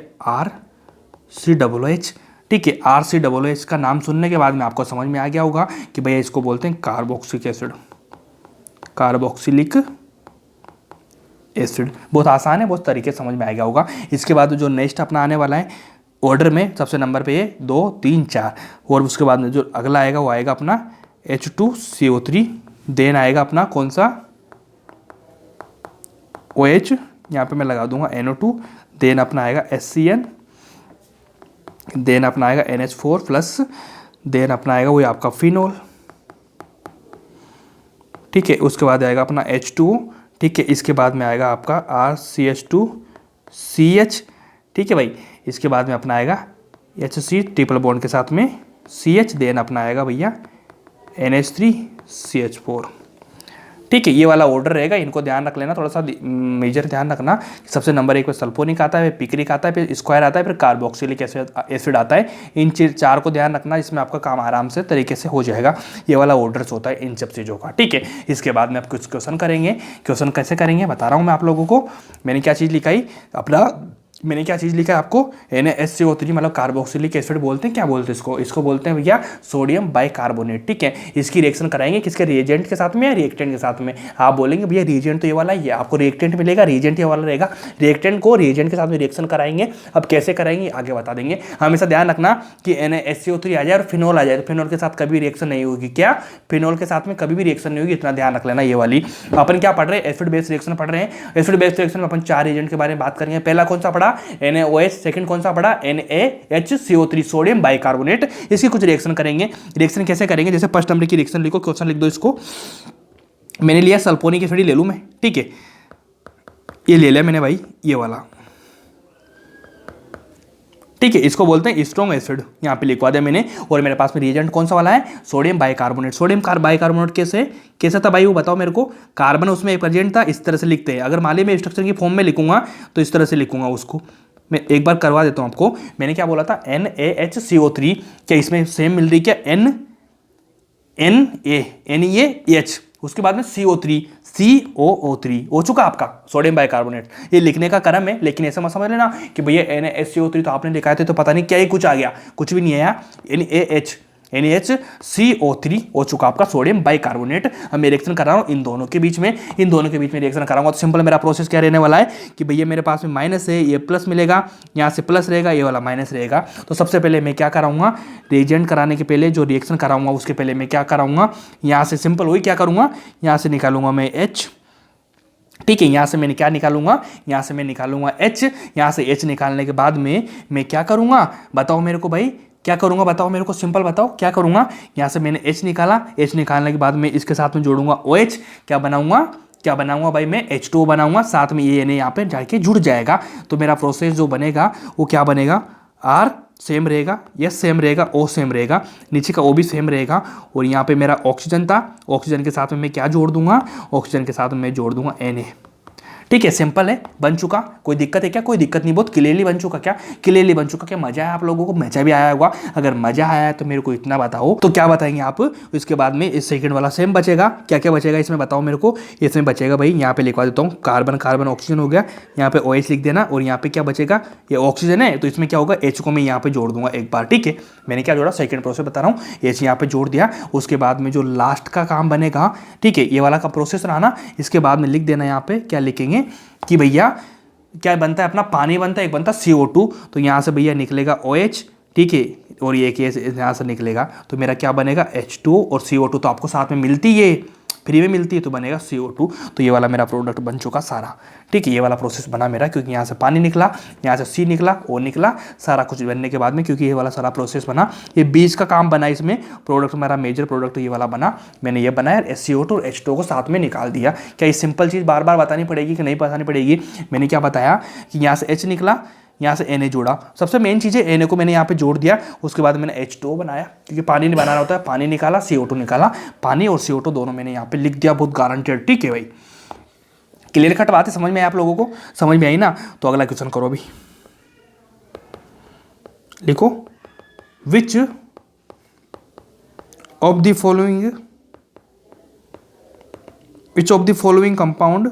RCOOH, ठीक है। RCOOH का नाम सुनने के बाद में आपको समझ में आ गया होगा कि भैया इसको बोलते हैं कार्बोक्सिलिक एसिड। बहुत आसान है, बहुत तरीके से समझ में आ गया होगा। इसके बाद जो नेक्स्ट अपना आने वाला है ऑर्डर में सबसे नंबर पे ये 2, 3, 4, और उसके बाद में जो अगला आएगा वो आएगा अपना H2CO3, देन आएगा अपना कौन सा OH, यहाँ पे मैं लगा दूंगा NO2, देन अपना आएगा HCN, देन अपना आएगा NH4 प्लस, देन अपना आएगा वो आपका फिनोल, ठीक है। उसके बाद आएगा अपना H2O, ठीक है। इसके बाद में आएगा आपका RCH2CH, ठीक है भाई। इसके बाद में अपना आएगा HC ट्रिपल बॉन्ड के साथ में CH, देन अपना आएगा भैया NH3CH4, ठीक है। ये वाला ऑर्डर रहेगा, इनको ध्यान रख लेना, थोड़ा सा मेजर ध्यान रखना। सबसे नंबर 1 पे सल्फोनिक आता है, फिर पिक्रिक आता है, फिर स्क्वायर आता है, फिर कार्बोक्सिलिक एसिड आता है। इन 4 को ध्यान रखना, इसमें आपका काम आराम से तरीके से हो जाएगा। ये वाला ऑर्डर्स होता है इन सब चीज़ों का, ठीक है। इसके बाद में आप कुछ क्वेश्चन करेंगे। क्वेश्चन कैसे करेंगे बता रहा हूँ मैं आप लोगों को। मैंने क्या चीज़ लिखाई आपको NaSCO3, मतलब कार्बोक्सिलिक एसिड बोलते हैं, क्या बोलते हैं इसको बोलते हैं भैया सोडियम बाइकार्बोनेट, ठीक है। इसकी रिएक्शन कराएंगे किसके, रिएजेंट के साथ में या रिएक्टेंट के साथ में। आप बोलेंगे भैया रिएजेंट तो ये वाला ही है, आपको रिएक्टेंट मिलेगा, रिएजेंट ये वाला रहेगा। रिएक्टेंट को रिएजेंट के साथ में रिएक्शन कराएंगे। अब कैसे कराएंगे आगे बता देंगे। हमेशा ध्यान रखना कि NaSCO3 आ जाए और फिनोल आ जाए तो फिनोल के साथ कभी रिएक्शन नहीं होगी। क्या, फिनोल के साथ में कभी भी रिएक्शन नहीं होगी, इतना ध्यान रख लेना। ये वाली अपन क्या पढ़ रहे हैं, एसिड बेस रिएक्शन पढ़ रहे हैं। एसिड बेस रिएक्शन में अपन 4 एजेंट के बारे में बात करेंगे। पहला कौन सा पढ़ा, NaOH, सेकंड कौन सा पढ़ा, NaHCO3 सोडियम बाइकार्बोनेट। इसकी कुछ रिएक्शन करेंगे। रिएक्शन कैसे करेंगे, जैसे फर्स्ट नंबर की रिएक्शन लिखो, क्वेश्चन लिख दो इसको। मैंने लिया सल्फोनिक एसिड ले लूं मैं, ठीक है। ये ले लिया मैंने भाई, ये वाला, ठीक है। इसको बोलते हैं स्ट्रॉन्ग एसिड, यहाँ पे लिखवा दिया मैंने। और मेरे पास में रिएजेंट कौन सा वाला है, सोडियम बाइकार्बोनेट। सोडियम बाइकार्बोनेट कैसा था भाई वो बताओ मेरे को। कार्बन उसमें प्रेजेंट था, इस तरह से लिखते हैं। अगर मान लीजिए मैं स्ट्रक्चर की फॉर्म में लिखूंगा तो इस तरह से लिखूंगा उसको। मैं एक बार करवा देता हूँ आपको। मैंने क्या बोला था, NaHCO3, क्या इसमें सेम मिल रही, क्या NaH, उसके बाद में COO3 हो चुका आपका सोडियम बाइकार्बोनेट। ये लिखने का क्रम है, लेकिन ऐसा मत समझ लेना कि भैया NaSCO3 तो आपने लिखा थे तो पता नहीं क्या ही कुछ आ गया, कुछ भी नहीं है। NaHCO3 हो चुका आपका सोडियम बाइकार्बोनेट। अब मैं रिएक्शन कर रहा हूँ इन दोनों के बीच में रिएक्शन कराऊंगा। तो सिंपल मेरा प्रोसेस क्या रहने वाला है कि भैया मेरे पास में माइनस है, ये प्लस मिलेगा, यहाँ से प्लस रहेगा, ये वाला माइनस रहेगा। तो सबसे पहले मैं क्या कराऊंगा, रिएजेंट कराने के पहले जो रिएक्शन कराऊंगा उसके पहले मैं क्या कराऊंगा, यहाँ से सिंपल वही क्या करूँगा, यहाँ से निकालूंगा मैं H, ठीक है। यहाँ से मैं क्या निकालूंगा, यहाँ से मैं निकालूंगा H। यहाँ से H निकालने के बाद में मैं क्या करूँगा बताओ मेरे को भाई, क्या करूंगा बताओ मेरे को, सिंपल बताओ क्या करूंगा। यहाँ से मैंने H निकाला, H निकालने के बाद में इसके साथ में जोड़ूंगा OH। क्या बनाऊंगा भाई, मैं H2O बनाऊंगा, साथ में ये यहाँ पे जाके जुड़ जाएगा। तो मेरा प्रोसेस जो बनेगा वो क्या बनेगा, R सेम रहेगा, S सेम रहेगा, O सेम रहेगा, नीचे का O भी सेम रहेगा। और यहाँ पे मेरा ऑक्सीजन था, ऑक्सीजन के साथ में मैं क्या जोड़ दूंगा, ऑक्सीजन के साथ में मैं जोड़ दूंगा Na, ठीक है, सिंपल है, बन चुका। कोई दिक्कत है क्या? कोई दिक्कत नहीं, बहुत क्लियरली बन चुका। क्या क्लियरली बन चुका? क्या मजा आया आप लोगों को? मजा भी आया होगा। अगर मजा आया तो मेरे को इतना बताओ, तो क्या बताएंगे आप? इसके बाद में इस सेकंड वाला सेम बचेगा। क्या क्या बचेगा इसमें बताओ मेरे को। इसमें बचेगा भाई, यहाँ पे लिखवा देता हूँ, कार्बन कार्बन ऑक्सीजन हो गया, यहाँ पे OH लिख देना, और यहाँ पे क्या बचेगा? ये ऑक्सीजन है, तो इसमें क्या होगा? H को मैं यहाँ पे जोड़ दूंगा एक बार। ठीक है, मैंने क्या जोड़ा? सेकंड प्रोसेस बता रहा हूँ। H यहाँ पे जोड़ दिया। उसके बाद में जो लास्ट का काम बनेगा, ठीक है, ये वाला का प्रोसेस रहा ना, इसके बाद में लिख देना यहाँ पे, क्या लिखेंगे कि भैया क्या बनता है अपना? पानी बनता है, एक बनता है CO2, तो यहाँ से भैया निकलेगा OH, ठीक है, और ये केस यहाँ से निकलेगा, तो मेरा क्या बनेगा? H2 और CO2 तो आपको साथ में मिलती है, फ्री में मिलती है, तो बनेगा CO2। तो ये वाला मेरा प्रोडक्ट बन चुका सारा। ठीक है, ये वाला प्रोसेस बना मेरा, क्योंकि यहाँ से पानी निकला, यहाँ से C निकला, O निकला, सारा कुछ बनने के बाद में, क्योंकि ये वाला सारा प्रोसेस बना, ये बीच का काम बना इसमें। प्रोडक्ट मेरा मेजर प्रोडक्ट ये वाला बना, मैंने ये बनाया, SCO2 और H2 को साथ में निकाल दिया। क्या ये सिंपल चीज़ बार बार बतानी पड़ेगी कि नहीं बतानी पड़ेगी? मैंने क्या बताया कि यहाँ से H निकला, यहाँ से Na जोड़ा, सबसे मेन चीज़ है Na को मैंने यहाँ पे जोड़ दिया। उसके बाद मैंने H2O बनाया, क्योंकि पानी नहीं बनाना होता है, पानी निकाला, CO2 निकाला, पानी और CO2 दोनों मैंने यहाँ पे लिख दिया, बहुत गारंटेड। ठीक है भाई, क्लियर कट बात है, समझ में आया आप लोगों को? समझ में आई ना? तो अगला क्वेश्चन करो अभी, लिखो, which of the following compound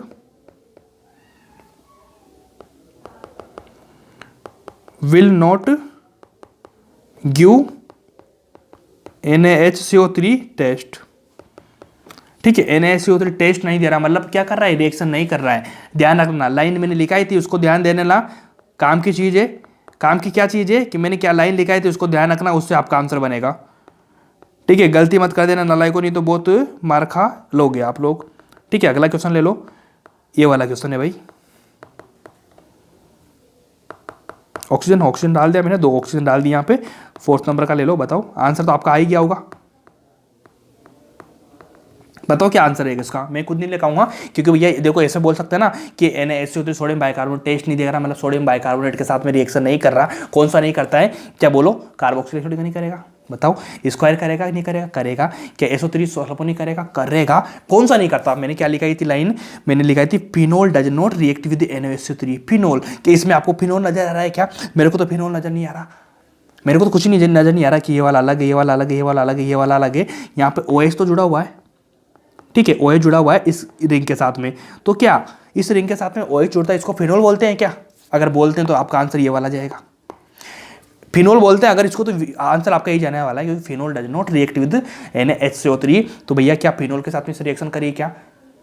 will not give NaHCO3 test. ठीक है, NaHCO3 टेस्ट नहीं दे रहा, मतलब क्या कर रहा है? रिएक्शन नहीं कर रहा है। ध्यान रखना, लाइन मैंने लिखाई थी, उसको ध्यान देने ला, काम की चीज़ है। काम की क्या चीज़ है कि मैंने क्या लाइन लिखाई थी, उसको ध्यान रखना, उससे आपका आंसर बनेगा। ठीक है, गलती मत कर देना नालायक को, नहीं तो बहुत मार खा लोगे आप लोग। ठीक है, अगला क्वेश्चन ले लो, ये वाला क्वेश्चन है भाई। ऑक्सीजन डाल दिया मैंने, 2 ऑक्सीजन डाल दी यहाँ पे। 4th नंबर का ले लो, बताओ आंसर तो आपका आ ही गया होगा। बताओ क्या आंसर है इसका? मैं खुद नहीं लेकर आऊंगा, क्योंकि भैया देखो ऐसे बोल सकते हैं ना कि NaHCO3 सोडियम बाइकार्बोनेट टेस्ट नहीं दे रहा, मतलब सोडियम बाइकार्बोनेट के साथ में रिएक्शन नहीं कर रहा। कौन सा नहीं करता है? क्या बोलो? कार्बोक्सिलिक एसिड नहीं करेगा, बताओ। स्क्वायर करेगा नहीं करेगा? करेगा। क्या SO3 सल्फर नहीं करेगा? करेगा। कौन सा नहीं करता? मैंने क्या लिखाई थी लाइन? मैंने लिखाई थी, phenol does not react with NaHCO3। Phenol, कि इसमें आपको फिनोल नजर आ रहा है क्या? मेरे को तो फिनोल नजर नहीं आ रहा, मेरे को तो कुछ नहीं नजर नहीं आ रहा कि ये वाला अलग है, ये वाला अलग है, ये वाला अलग है, ये वाला अलग है। यहाँ पे OH तो जुड़ा हुआ है, ठीक है, OH जुड़ा हुआ है इस रिंग के साथ में, तो क्या इस रिंग के साथ में OH जुड़ता है, इसको फिनोल बोलते हैं क्या? अगर बोलते हैं तो आपका आंसर ये वाला जाएगा, फिनोल बोलते हैं अगर इसको, तो आंसर आपका यही जाने वाला है, क्योंकि phenol does not react with NaHCO3। तो भैया क्या फिनोल के साथ में रिएक्शन करी क्या?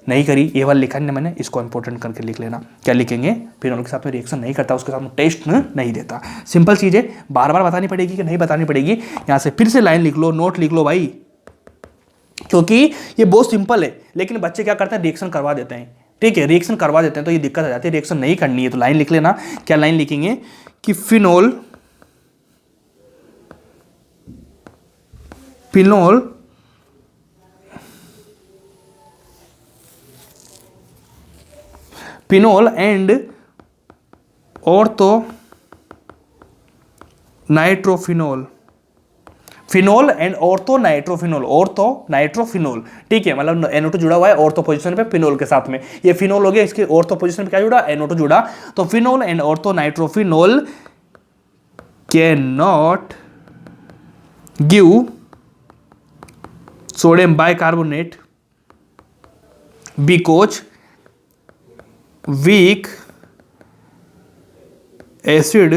नहीं करी। ये वाला लिखा नहीं मैंने, इसको इंपॉर्टेंट करके लिख लेना। क्या लिखेंगे? फिनोल के साथ में रिएक्शन नहीं करता, उसके साथ में टेस्ट नहीं देता। सिंपल चीज़ है, बार बार बतानी पड़ेगी कि नहीं बतानी पड़ेगी? यहाँ से फिर से लाइन लिख लो, नोट लिख लो भाई, क्योंकि ये बहुत सिंपल है, लेकिन बच्चे क्या करते हैं? रिएक्शन करवा देते हैं। ठीक है, रिएक्शन करवा देते हैं तो ये दिक्कत आ जाती है, रिएक्शन नहीं करनी है। तो लाइन लिख लेना, क्या लाइन लिखेंगे कि phenol and ortho nitrophenol, phenol and ortho nitrophenol. ठीक है, मतलब NO2 जुड़ा हुआ है ऑर्थो पोजीशन पे फिनोल के साथ में, ये फिनोल हो गया, इसके ऑर्थो पोजीशन पे क्या जुड़ा? NO2 जुड़ा। तो phenol and ortho nitrophenol can not give sodium bicarbonate because weak acid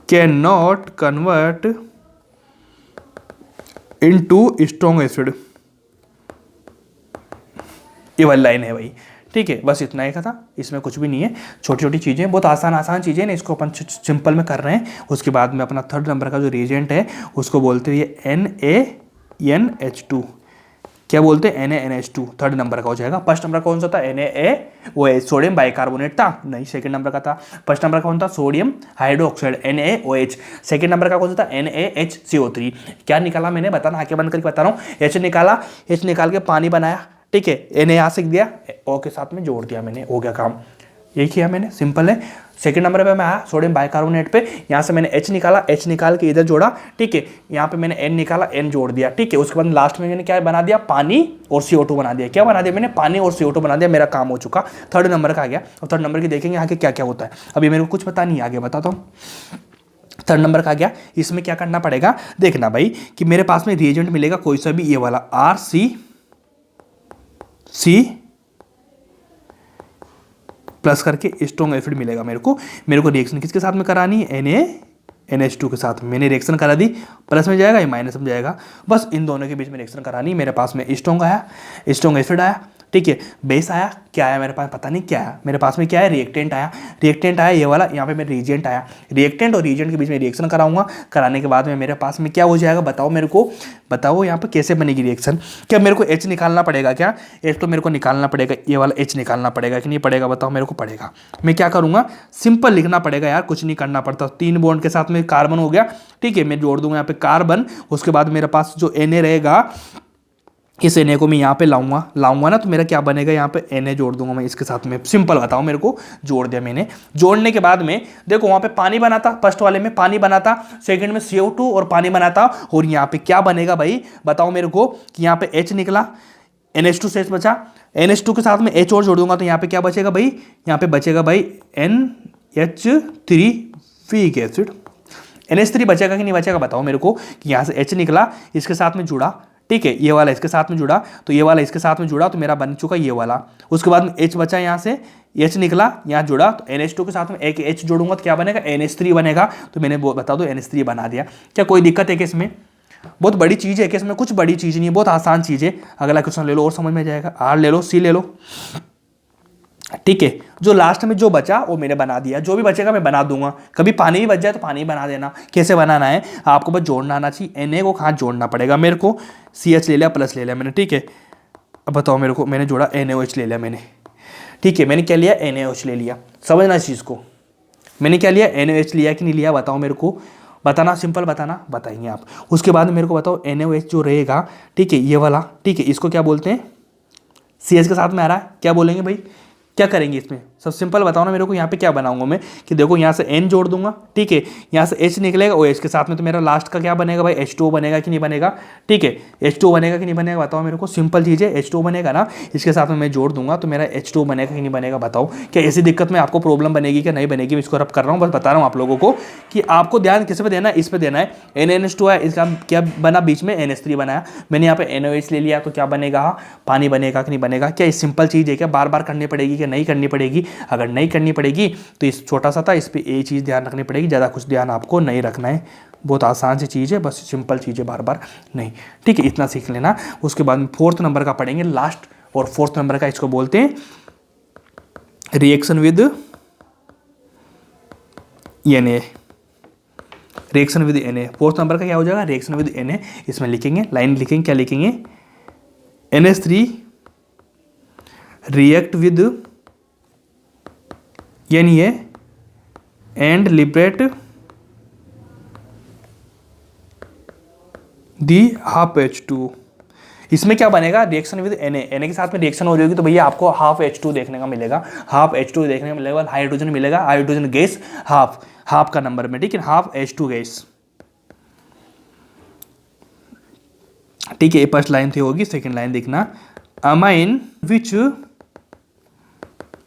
can not convert into strong acid. ये वाली लाइन है भाई। ठीक है, बस इतना ही था, इसमें कुछ भी नहीं है, छोटी छोटी चीज़ें, बहुत आसान चीज़ें ना, इसको अपन सिंपल में कर रहे हैं। उसके बाद में अपना 3rd नंबर का जो रिएजेंट है उसको बोलते हैं NaNH2। क्या बोलते हैं? NaNH2 3rd नंबर का हो जाएगा। 1st नंबर कौन सा था? NaOH, सोडियम बाइकार्बोनेट था नहीं, 2nd नंबर का था। 1st नंबर का कौन था? Sodium hydroxide NaOH। 2nd number का कौन सा था? NaHCO3। क्या निकाला मैंने? बताना, आंखें बंद करके बता रहा हूँ। H निकाला, H निकाल के पानी बनाया, ठीक है, Na यहाँ से दिया, O के साथ में जोड़ दिया मैंने, हो गया काम। ये किया मैंने, सिंपल है। सेकंड नंबर पे मैं आया सोडियम बाइकार्बोनेट पे, यहाँ से मैंने H निकाला, H निकाल के इधर जोड़ा, ठीक है। यहाँ पे मैंने N निकाला, N जोड़ दिया, ठीक है। उसके बाद लास्ट में मैंने क्या बना दिया, पानी और CO2 बना दिया। क्या बना दिया मैंने, पानी और CO2 बना दिया, मेरा काम हो चुका। थर्ड नंबर का आ गया। अब थर्ड नंबर की देखेंगे आगे क्या क्या होता है। अभी मेरे को कुछ पता नहीं, आगे बताता हूँ। थर्ड नंबर का आ गया, इसमें क्या करना पड़ेगा, देखना भाई कि मेरे पास में रिएजेंट मिलेगा कोई सा भी, ये वाला RC प्लस करके स्ट्रॉन्ग एसिड मिलेगा मेरे को रिएक्शन किसके साथ में करानी है, NH2 के साथ में। मैंने रिएक्शन करा दी, प्लस में जाएगा या माइनस में जाएगा, बस इन दोनों के बीच में रिएक्शन करानी। मेरे पास में स्ट्रॉन्ग आया, स्ट्रॉन्ग एसिड आया, ठीक है। बेस आया, क्या आया मेरे पास पता नहीं क्या है, मेरे पास में क्या है, रिएक्टेंट आया ये वाला। यहाँ पे मेरे रिएजेंट आया, रिएक्टेंट और रिएजेंट के बीच में रिएक्शन कराऊंगा। कराने के बाद में मेरे पास में क्या हो जाएगा, बताओ मेरे को, बताओ यहाँ पे कैसे बनेगी रिएक्शन। क्या मेरे को H निकालना पड़ेगा, क्या H तो मेरे को निकालना पड़ेगा, ये वाला H निकालना पड़ेगा कि नहीं पड़ेगा, बताओ मेरे को पड़ेगा। मैं क्या करूँगा, सिंपल लिखना पड़ेगा यार, कुछ नहीं करना पड़ता। 3 बॉन्ड के साथ में कार्बन हो गया, ठीक है। मैं जोड़ दूंगा यहाँ पे कार्बन, उसके बाद मेरे पास जो Na रहेगा, इस Na को मैं यहाँ पे लाऊंगा ना, तो मेरा क्या बनेगा, यहाँ पे Na जोड़ दूंगा मैं इसके साथ में। सिंपल बताओ मेरे को, जोड़ दिया मैंने। जोड़ने के बाद में देखो वहाँ पे पानी बना था, फर्स्ट वाले में पानी बना था, सेकंड में CO2 और पानी बना था, और यहाँ पे क्या बनेगा भाई, बताओ मेरे को कि यहाँ पे H निकला, NH2 शेष बचा, NH2 के साथ में H और जोड़ दूंगा, तो यहाँ पे क्या बचेगा भाई, यहाँ पे बचेगा भाई NH3 वीक एसिड। NH3 बचेगा कि नहीं बचेगा, बताओ मेरे को कि यहाँ से H निकला, इसके साथ में जुड़ा, ठीक है। ये वाला इसके साथ में जुड़ा, तो ये वाला इसके साथ में जुड़ा, तो मेरा बन चुका ये वाला। उसके बाद में H बचा, यहाँ से H निकला, यहाँ जुड़ा, तो NH2 के साथ में एक H जोड़ूंगा तो क्या बनेगा, NH3 बनेगा। तो मैंने बता दो NH3 बना दिया। क्या कोई दिक्कत है कि इसमें, बहुत बड़ी चीज़ है कि इसमें, कुछ बड़ी चीज़ नहीं है, बहुत आसान चीज़ है। अगला क्वेश्चन ले लो और समझ में जाएगा। R ले लो, C ले लो, ठीक है। जो लास्ट में जो बचा वो मैंने बना दिया, जो भी बचेगा मैं बना दूंगा। कभी पानी भी बच जाए तो पानी बना देना। कैसे बनाना है आपको बस जोड़ना आना चाहिए। Na को कहाँ जोड़ना पड़ेगा मेरे को, CH ले लिया, प्लस ले लिया मैंने, ठीक है। अब बताओ मेरे को, मैंने जोड़ा NaOH ले लिया मैंने, ठीक है। मैंने क्या लिया, NaOH ले लिया। समझना इस चीज़ को, मैंने क्या लिया, NaOH लिया कि नहीं लिया, बताओ मेरे को, बताना, सिंपल बताना, बताएंगे आप। उसके बाद मेरे को बताओ NaOH जो रहेगा, ठीक है, ये वाला, ठीक है, इसको क्या बोलते हैं, CH के साथ में आ रहा है, क्या बोलेंगे भाई, क्या करेंगे इसमें, सब सिंपल बताओ ना मेरे को। यहाँ पे क्या बनाऊंगा मैं कि देखो यहाँ से N जोड़ दूंगा, ठीक है। यहाँ से H निकलेगा, OH के साथ में, तो मेरा लास्ट का क्या बनेगा भाई, H2O बनेगा कि नहीं बनेगा, ठीक है। H2O बनेगा कि नहीं बनेगा, बताओ मेरे को, सिंपल चीज़ है। H2O बनेगा ना, इसके साथ में मैं जोड़ दूंगा, तो मेरा H2O बनेगा कि नहीं बनेगा, बताओ। क्या ऐसी दिक्कत में आपको प्रॉब्लम बनेगी क्या नहीं बनेगी, मैं इसको रब कर रहा हूँ, बस बता रहा हूँ आप लोगों को कि आपको ध्यान किस पे देना है, इस पे देना है। NaNH2 है, इसका क्या बना, बीच में NH3 बनाया मैंने, यहाँ पे NaOH ले लिया, तो क्या बनेगा, पानी बनेगा कि नहीं बनेगा। क्या इस सिंपल चीज़ है, क्या बार बार करनी पड़ेगी क्या नहीं करनी पड़ेगी। अगर नहीं करनी पड़ेगी तो इस छोटा सा था, इस पे ये चीज़ ध्यान रखनी पड़ेगी, ज़्यादा कुछ ध्यान आपको नहीं रखना है। बहुत आसान सी चीज़ है, बस सिंपल चीज़ है, बार बार नहीं, ठीक है। इतना सीख लेना। उसके बाद में 4th नंबर का पढ़ेंगे लास्ट, और 4th नंबर का इसको बोलते हैं reaction with Na। Reaction with Na 4th number का क्या हो जाएगा, रिएक्शन विद Na। इसमें लिखेंगे, लाइन लिखेंगे, क्या लिखेंगे, NH3 react with Na and liberate the half H2। इसमें क्या बनेगा, रिएक्शन विद Na के साथ में रिएक्शन हो जाएगी, तो भैया आपको हाफ H2 देखने का मिलेगा, हाफ H2 देखने को मिलेगा, हाइड्रोजन मिलेगा, हाइड्रोजन गैस हाफ का नंबर में, ठीक है, हाफ H2 गैस, ठीक है। ये फर्स्ट लाइन थी होगी। सेकंड लाइन देखना, amine which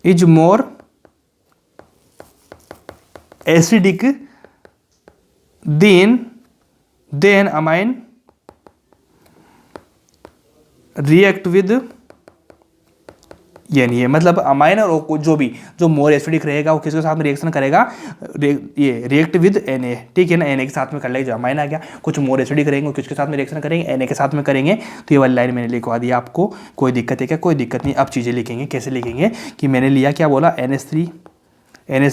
is more acidic then amine react with Na। मतलब अमाइन और जो मोर एसिडिक रहेगा वो किसके साथ में रिएक्शन करेगा, ये रिएक्ट विद Na, ठीक है ना। Na के साथ में कर लेगा, जो अमाइन आ गया। कुछ मोर एसिडिक रहेंगे, किसके साथ में रिएक्शन करेंगे, Na के साथ में करेंगे। तो ये वाली लाइन मैंने लिखवा दी आपको। कोई दिक्कत है क्या, कोई दिक्कत नहीं। अब चीज़ें लिखेंगे, कैसे लिखेंगे कि मैंने लिया, क्या बोला, NH3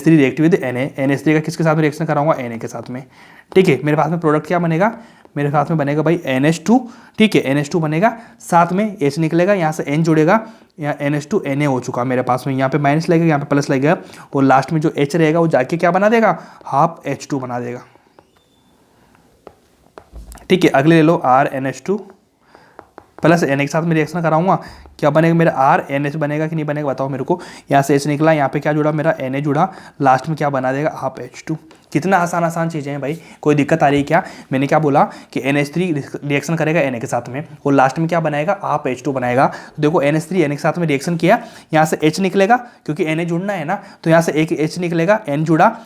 react with Na। NH3 का किसके साथ में रिएक्शन कराऊंगा, Na के साथ में, ठीक है। मेरे पास में प्रोडक्ट क्या बनेगा, मेरे साथ में बनेगा भाई NH2, ठीक है, NH2 बनेगा, साथ में H निकलेगा, यहाँ से N जुड़ेगा, यहाँ NH2 Na हो चुका मेरे पास में, यहाँ पे माइनस लगेगा, यहाँ पे प्लस लगेगा, और लास्ट में जो H रहेगा वो जाके क्या बना देगा, हाफ H2 बना देगा, ठीक है। अगले ले लो RNH2 प्लस Na के साथ में रिएक्शन कराऊंगा, क्या बनेगा मेरा आर एन एच बनेगा कि नहीं बनेगा बताओ मेरे को। यहाँ से एच निकला, यहाँ पे क्या जुड़ा मेरा एन ए जुड़ा, लास्ट में क्या बना देगा हाफ H2। कितना आसान आसान चीज़ें हैं भाई, कोई दिक्कत आ रही है क्या। मैंने क्या बोला कि NH3 रिएक्शन करेगा Na के साथ में और लास्ट में क्या बनाएगा हाफ H2 बनाएगा। तो देखो NH3 Na के साथ में रिएक्शन किया, यहाँ से H निकलेगा क्योंकि Na जुड़ना है ना, तो यहाँ से एक H निकलेगा, N जुड़ा,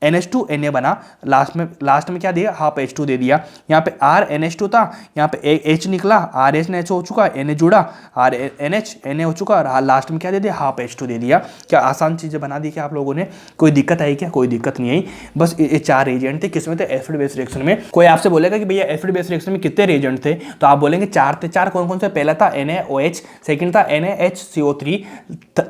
NH2 Na बना, लास्ट में क्या दिया हाफ H2 दे दिया। यहाँ पे R NH2 था, यहाँ पे H निकला, RH NH हो चुका, Na जुड़ा, R NH Na हो चुका, और लास्ट में क्या दे दिया हाफ H2 दे दिया। क्या आसान चीज़ें बना दी क्या आप लोगों ने, कोई दिक्कत आई क्या, कोई दिक्कत नहीं आई। बस ये 4 एजेंट थे, किसमें थे एसिड बेस रिएक्शन में। कोई आपसे बोलेगा कि भैया एसिड बेस रिएक्शन में कितने रिएजेंट थे, तो आप बोलेंगे 4 थे। 4 कौन कौन से, पहला था NaOH, सेकंड था NaHCO3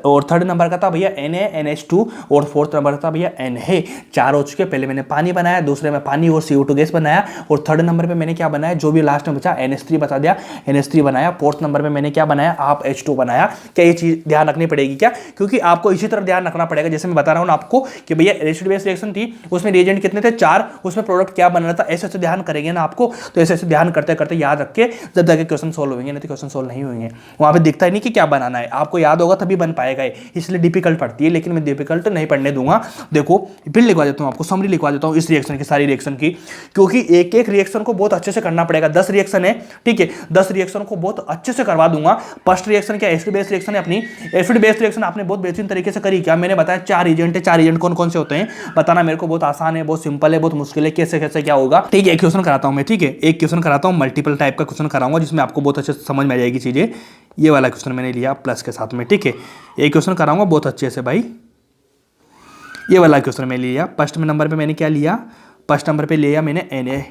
और थर्ड नंबर का था भैया NaNH2 और फोर्थ नंबर था भैया Na। 4 हो चुके, पहले मैंने पानी बनाया, दूसरे में पानी और CO2 गैस बनाया, और थर्ड नंबर पे मैंने क्या बनाया, जो भी लास्ट में बचा NH3 बता दिया, NH3 बनाया। फोर्थ नंबर पे मैंने क्या बनाया हाफ H2 बनाया। क्या ये चीज ध्यान रखनी पड़ेगी क्या, क्योंकि आपको इसी तरह ध्यान रखना पड़ेगा जैसे मैं बता रहा हूँ आपको कि भैया एसिड बेस रिएक्शन थी, उसमें रिएजेंट कितने थे 4, उसमें प्रोडक्ट क्या बन रहा था, ऐसे ध्यान करेंगे ना आपको। तो ऐसे ध्यान करते करते याद रख के जब जाके क्वेश्चन सोल्व होंगे, नहीं तो क्वेश्चन सोल्व नहीं होंगे। वहां पे दिखता ही नहीं कि क्या बनाना है, आपको याद होगा तभी बन पाएगा, इसलिए डिफिकल्ट पड़ती है, लेकिन मैं डिफिकल्ट नहीं पढ़ने दूंगा। देखो फिर लिखवा देता हूँ आपको, समरी लिखवा देता हूँ इस रिएक्शन की, सारी रिएक्शन की, क्योंकि एक एक रिएक्शन को बहुत अच्छे से करना पड़ेगा। 10 रिएक्शन है, ठीक है, 10 रिएक्शन को बहुत अच्छे से करवा दूंगा। फर्स्ट रिएक्शन क्या एसिड बेस रिएक्शन है अपनी, एसिड बेस रिएक्शन आपने बहुत बेहतरीन तरीके से करी। क्या मैंने बताया 4 एजेंट है, 4 एजेंट कौन कौन से होते हैं बताना मेरे को, बहुत आसान है, बहुत सिंपल है, बहुत मुश्किल है, कैसे कैसे क्या होगा, ठीक है। एक क्वेश्चन कराता हूं मैं, ठीक है, एक क्वेश्चन कराता हूं, मल्टीपल टाइप का क्वेश्चन कराऊंगा जिसमें आपको बहुत अच्छे से समझ में आ जाएगी चीजें। ये वाला क्वेश्चन मैंने लिया प्लस के साथ में, ठीक है, एक क्वेश्चन कराऊंगा बहुत अच्छे से भाई। ये वाला क्वेश्चन मैंने लिया, फर्स्ट नंबर पे मैंने क्या लिया, फर्स्ट नंबर पे लिया मैंने Na,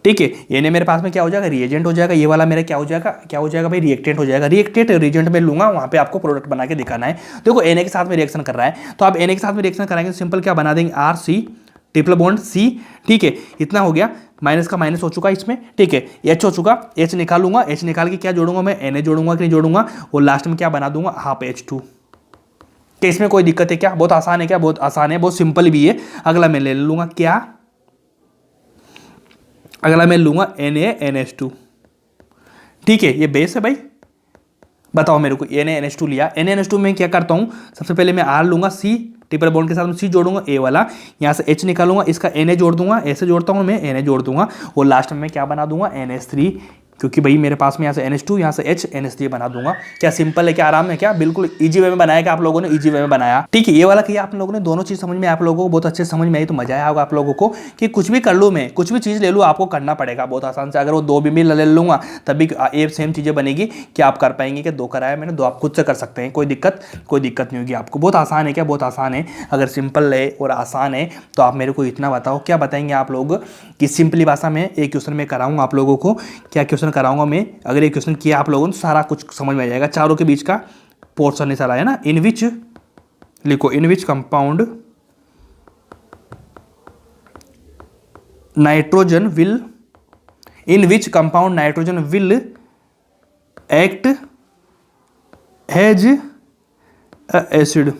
ठीक है। Na मेरे पास में क्या हो जाएगा रिएजेंट हो जाएगा, ये वाला मेरा क्या हो जाएगा भाई रिएक्टेंट हो जाएगा। रिएक्टेंट रिएजेंट में लूंगा, वहां पे आपको प्रोडक्ट बना के दिखाना है। देखो Na के साथ में रिएक्शन कर रहा है, तो आप Na के साथ में रिएक्शन कराएंगे, सिंपल क्या बना देंगे RC ट्रिपल बॉन्ड C, ठीक है, इतना हो गया, माइनस का माइनस हो चुका इसमें, ठीक है, H हो चुका, H निकालूंगा, H निकाल के क्या जोड़ूंगा मैं Na जोड़ूंगा कि नहीं जोड़ूंगा, और लास्ट में क्या बना दूंगा हाफ H2। क्या इसमें कोई दिक्कत है क्या, बहुत आसान है क्या, बहुत आसान है, बहुत सिंपल भी है। अगला मैं ले लूंगा क्या, अगला मैं लूंगा NaNH2, ठीक है, ये बेस है भाई। बताओ मेरे को NaNH2 लिया, NaNH2 में क्या करता हूं, सबसे पहले मैं R लूंगा, C ट्रिपल बॉन्ड के साथ में C जोड़ूंगा A वाला, यहाँ से H निकालूंगा, इसका Na जोड़ दूंगा, ऐसे जोड़ता हूं मैं Na जोड़ दूंगा, और लास्ट में मैं क्या बना दूंगा NH3, क्योंकि भाई मेरे पास में यहाँ से NH2 यहाँ से H NH3 बना दूंगा। क्या सिंपल है, क्या आराम है, क्या बिल्कुल इजी वे में बनाया, क्या आप लोगों ने इजी वे में बनाया, ठीक है। ये वाला किया आप लोगों ने, दोनों चीज समझ में आप लोगों को बहुत अच्छे समझ में आई, तो मजा आया होगा आप लोगों को कि कुछ भी कर लूँ मैं, कुछ भी चीज़ ले लूँ, आपको करना पड़ेगा बहुत आसान से। अगर वो 2 भी ले लूंगा तभी ये सेम चीज़ें बनेगी कि आप कर पाएंगे कि 2 कराया मैंने, 2 आप खुद से कर सकते हैं, कोई दिक्कत नहीं होगी आपको। बहुत आसान है क्या, बहुत आसान है। अगर सिंपल है और आसान है तो आप मेरे को इतना बताओ, क्या बताएंगे आप लोग कि सिंपली भाषा में एक क्वेश्चन में कराऊंगा आप लोगों को। क्या क्वेश्चन कराऊंगा मैं, अगर एक क्वेश्चन किया आप लोगों ने सारा कुछ समझ में आ जाएगा, चारों के बीच का पोर्शन नहीं सारा है ना। इन विच लिखो, in which compound nitrogen will, in which compound nitrogen will act as acid,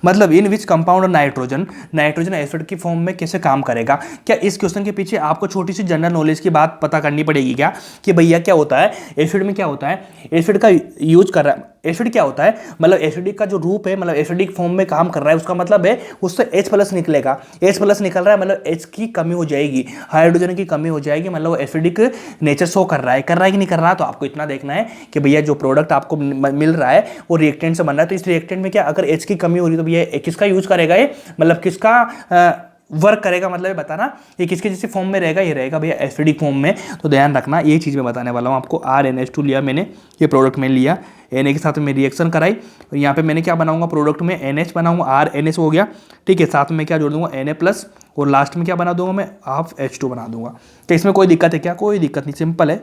मतलब in which compound nitrogen acid की फॉर्म में कैसे काम करेगा। क्या इस क्वेश्चन के पीछे आपको छोटी सी जनरल नॉलेज की बात पता करनी पड़ेगी क्या, कि भैया क्या होता है एसिड में, क्या होता है एसिड का यूज कर रहा है, एसिड क्या होता है, मतलब एसिडिक का जो रूप है, मतलब एसिडिक फॉर्म में काम कर रहा है, उसका मतलब है उससे H+ निकलेगा। H+ निकल रहा है मतलब H की कमी हो जाएगी, हाइड्रोजन की कमी हो जाएगी, मतलब एसिडिक नेचर शो कर रहा है कि नहीं कर रहा है। तो आपको इतना देखना है कि भैया जो प्रोडक्ट आपको मिल रहा है वो रिएक्टेंट से बन रहा है, तो इस रिएक्टेंट में क्या अगर H की कमी हो रही है तो भैया किसका यूज करेगा, ये मतलब किसका वर्क करेगा, मतलब बताना ये किसके जैसे फॉर्म में रहेगा, ये रहेगा भैया एसिडिक फॉर्म में। तो ध्यान रखना, ये चीज़ मैं बताने वाला हूँ आपको। RNH2 लिया मैंने, ये प्रोडक्ट में लिया, Na के साथ में रिएक्शन कराई, और यहाँ पे मैंने क्या बनाऊंगा प्रोडक्ट में NH बनाऊंगा, RNH हो गया, ठीक है, साथ में क्या जोड़ दूंगा Na+, और लास्ट में क्या बना दूंगा मैं हाफ H2 बना दूंगा। तो इसमें कोई दिक्कत है क्या, कोई दिक्कत नहीं, सिंपल है।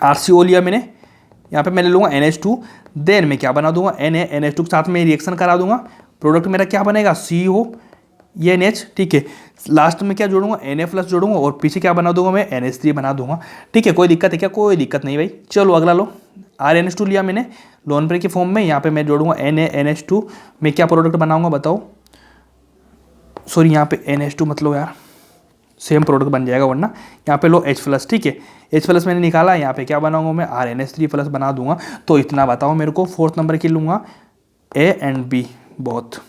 RCO लिया मैंने, यहाँ पे मैंने लूँगा NH2, देन मैं क्या बना दूंगा NaNH2 के साथ में रिएक्शन करा दूंगा, प्रोडक्ट मेरा क्या बनेगा CO ये NH, ठीक है, लास्ट में क्या जोड़ूंगा Na+ जोड़ूंगा, और पीछे क्या बना दूंगा मैं NH3 बना दूंगा, ठीक है। कोई दिक्कत है क्या, कोई दिक्कत नहीं भाई। चलो अगला लो, RNH2 लिया मैंने लोन पेयर के फॉर्म में, यहाँ पे मैं जोड़ूंगा NaNH2 में क्या प्रोडक्ट बनाऊंगा बताओ, सॉरी यहाँ पे NH2 मतलब यार सेम प्रोडक्ट बन जाएगा, वरना यहाँ पे लो H+, ठीक है। H+ मैंने निकाला, यहाँ पे क्या बनाऊंगा मैं, RNH3+ बना दूंगा। तो इतना बताओ मेरे को, 4th नंबर की लूँगा A एंड B। बहुत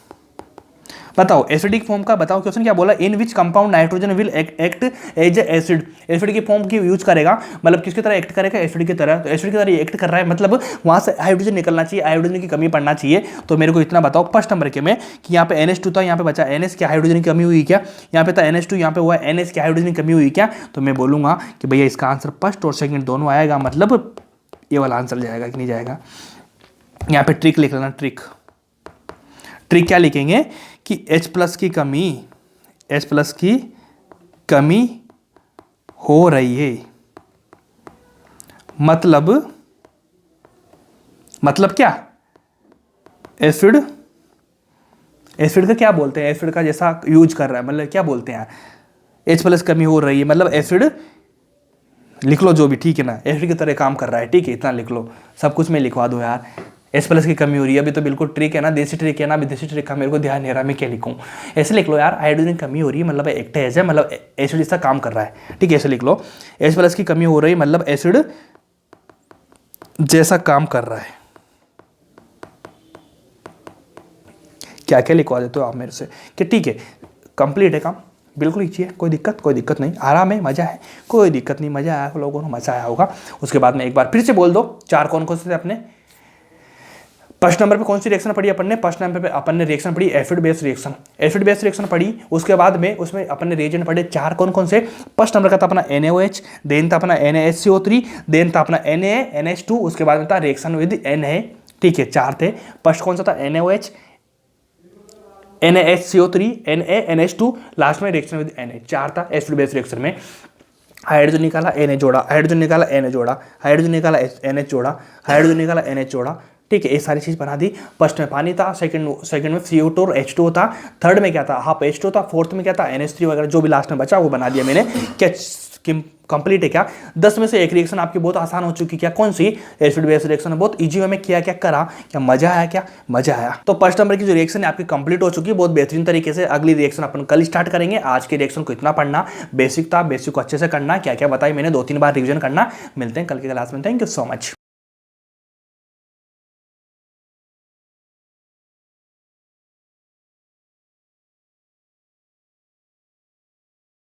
बताओ एसिडिक फॉर्म का बताओ क्वेश्चन क्या बोला, in which compound nitrogen will act as acid. Acid की फॉर्म की यूज करेगा, मतलब किसकी तरह एक्ट करेगा, एसिड की तरह। तो एसिड की तरह एक्ट कर रहा है, मतलब वहां से हाइड्रोजन निकलना चाहिए, हाइड्रोजन की कमी पड़ना चाहिए। तो मेरे को इतना बताओ फर्स्ट नंबर के में कि यहाँ पे NH2 था, यहाँ पे बचा NH, क्या हाइड्रोजन की कमी हुई क्या, यहाँ पे था NH2, यहाँ पे हुआ NH, क्या हाइड्रोजन की कमी हुई क्या। तो मैं बोलूंगा कि भैया इसका आंसर फर्स्ट और सेकंड दोनों आएगा, मतलब ये वाला आंसर जाएगा कि नहीं जाएगा। यहाँ पे ट्रिक लिख लेना, ट्रिक क्या लिखेंगे कि H+ की कमी हो रही है, मतलब क्या, एसिड का क्या बोलते हैं, एसिड का जैसा यूज कर रहा है, मतलब क्या बोलते हैं, H+ कमी हो रही है, मतलब एसिड लिख लो जो भी, ठीक है ना, एसिड की तरह काम कर रहा है, ठीक है, इतना लिख लो, सब कुछ मैं लिखवा दूं यार। H+ की कमी हो रही है, अभी तो बिल्कुल ट्रिक है ना, देसी ट्रिक है ना, अभी देसी ट्रिक का मेरे को ध्यान नहीं रहा मैं क्या लिखूं। ऐसे लिख लो यार, हाइड्रोजन की कमी हो रही है मतलब एक्ट है, मतलब एसिड इसका काम कर रहा है, ठीक है, ऐसे लिख लो। H+ की कमी हो रही है मतलब एसिड जैसा काम कर रहा है। क्या क्या लिखवा देते हो आप मेरे से कि ठीक है कंप्लीट है काम, बिल्कुल इजी है, कोई दिक्कत नहीं, आराम है, मजा है, कोई दिक्कत नहीं, मजा आया लोगों को, मजा आया होगा। उसके बाद में एक बार फिर से बोल दो, 4 कौन से थे अपने। फर्स्ट नंबर पे कौन सी रिएक्शन पढ़ी अपन ने, फर्स्ट नंबर पे अपन ने रिएक्शन पढ़ी एसिड बेस रिएक्शन पढ़ी। उसके बाद में उसमें अपन ने रिएजेंट पढ़े 4 कौन से। फर्स्ट नंबर का था अपना NaOH, देन था अपना NaHCO3, देन था अपना NaNH2, उसके बाद में था रिएक्शन विद Na, ठीक है, 4 थे। फर्स्ट कौन सा था NaOH, NaHCO3, NaNH2, लास्ट में रिएक्शन विद Na, 4 था एसिड बेस रिएक्शन में। हाइड्रोजन निकाला Na जोड़ा, हाइड्रोजन निकाला Na जोड़ा, हाइड्रोजन निकाला NH जोड़ा, हाइड्रोजन निकाला NH जोड़ा, ठीक है, ये सारी चीज बना दी। फर्स्ट में पानी था, सेकंड में CO2 और H2 था, थर्ड में क्या था, हाफ H2 था, फोर्थ में क्या था NH3 वगैरह, जो भी लास्ट में बचा वो बना दिया मैंने। क्या कंप्लीट है क्या। 10 में से एक रिएक्शन आपकी बहुत आसान हो चुकी, क्या कौन सी, एसिड बेस रिएक्शन। बहुत इजी वे में किया, क्या करा, क्या मजा आया, क्या मजा आया। तो फर्स्ट नंबर की जो रिएक्शन है आपकी कंप्लीट हो चुकी है बहुत बेहतरीन तरीके से। अगली रिएक्शन अपन कल स्टार्ट करेंगे। आज के रिएक्शन को इतना पढ़ना, बेसिक था, बेसिक को अच्छे से करना, क्या क्या बताई मैंने 2-3 बार रिविजन करना। मिलते हैं कल की क्लास में, थैंक यू सो मच।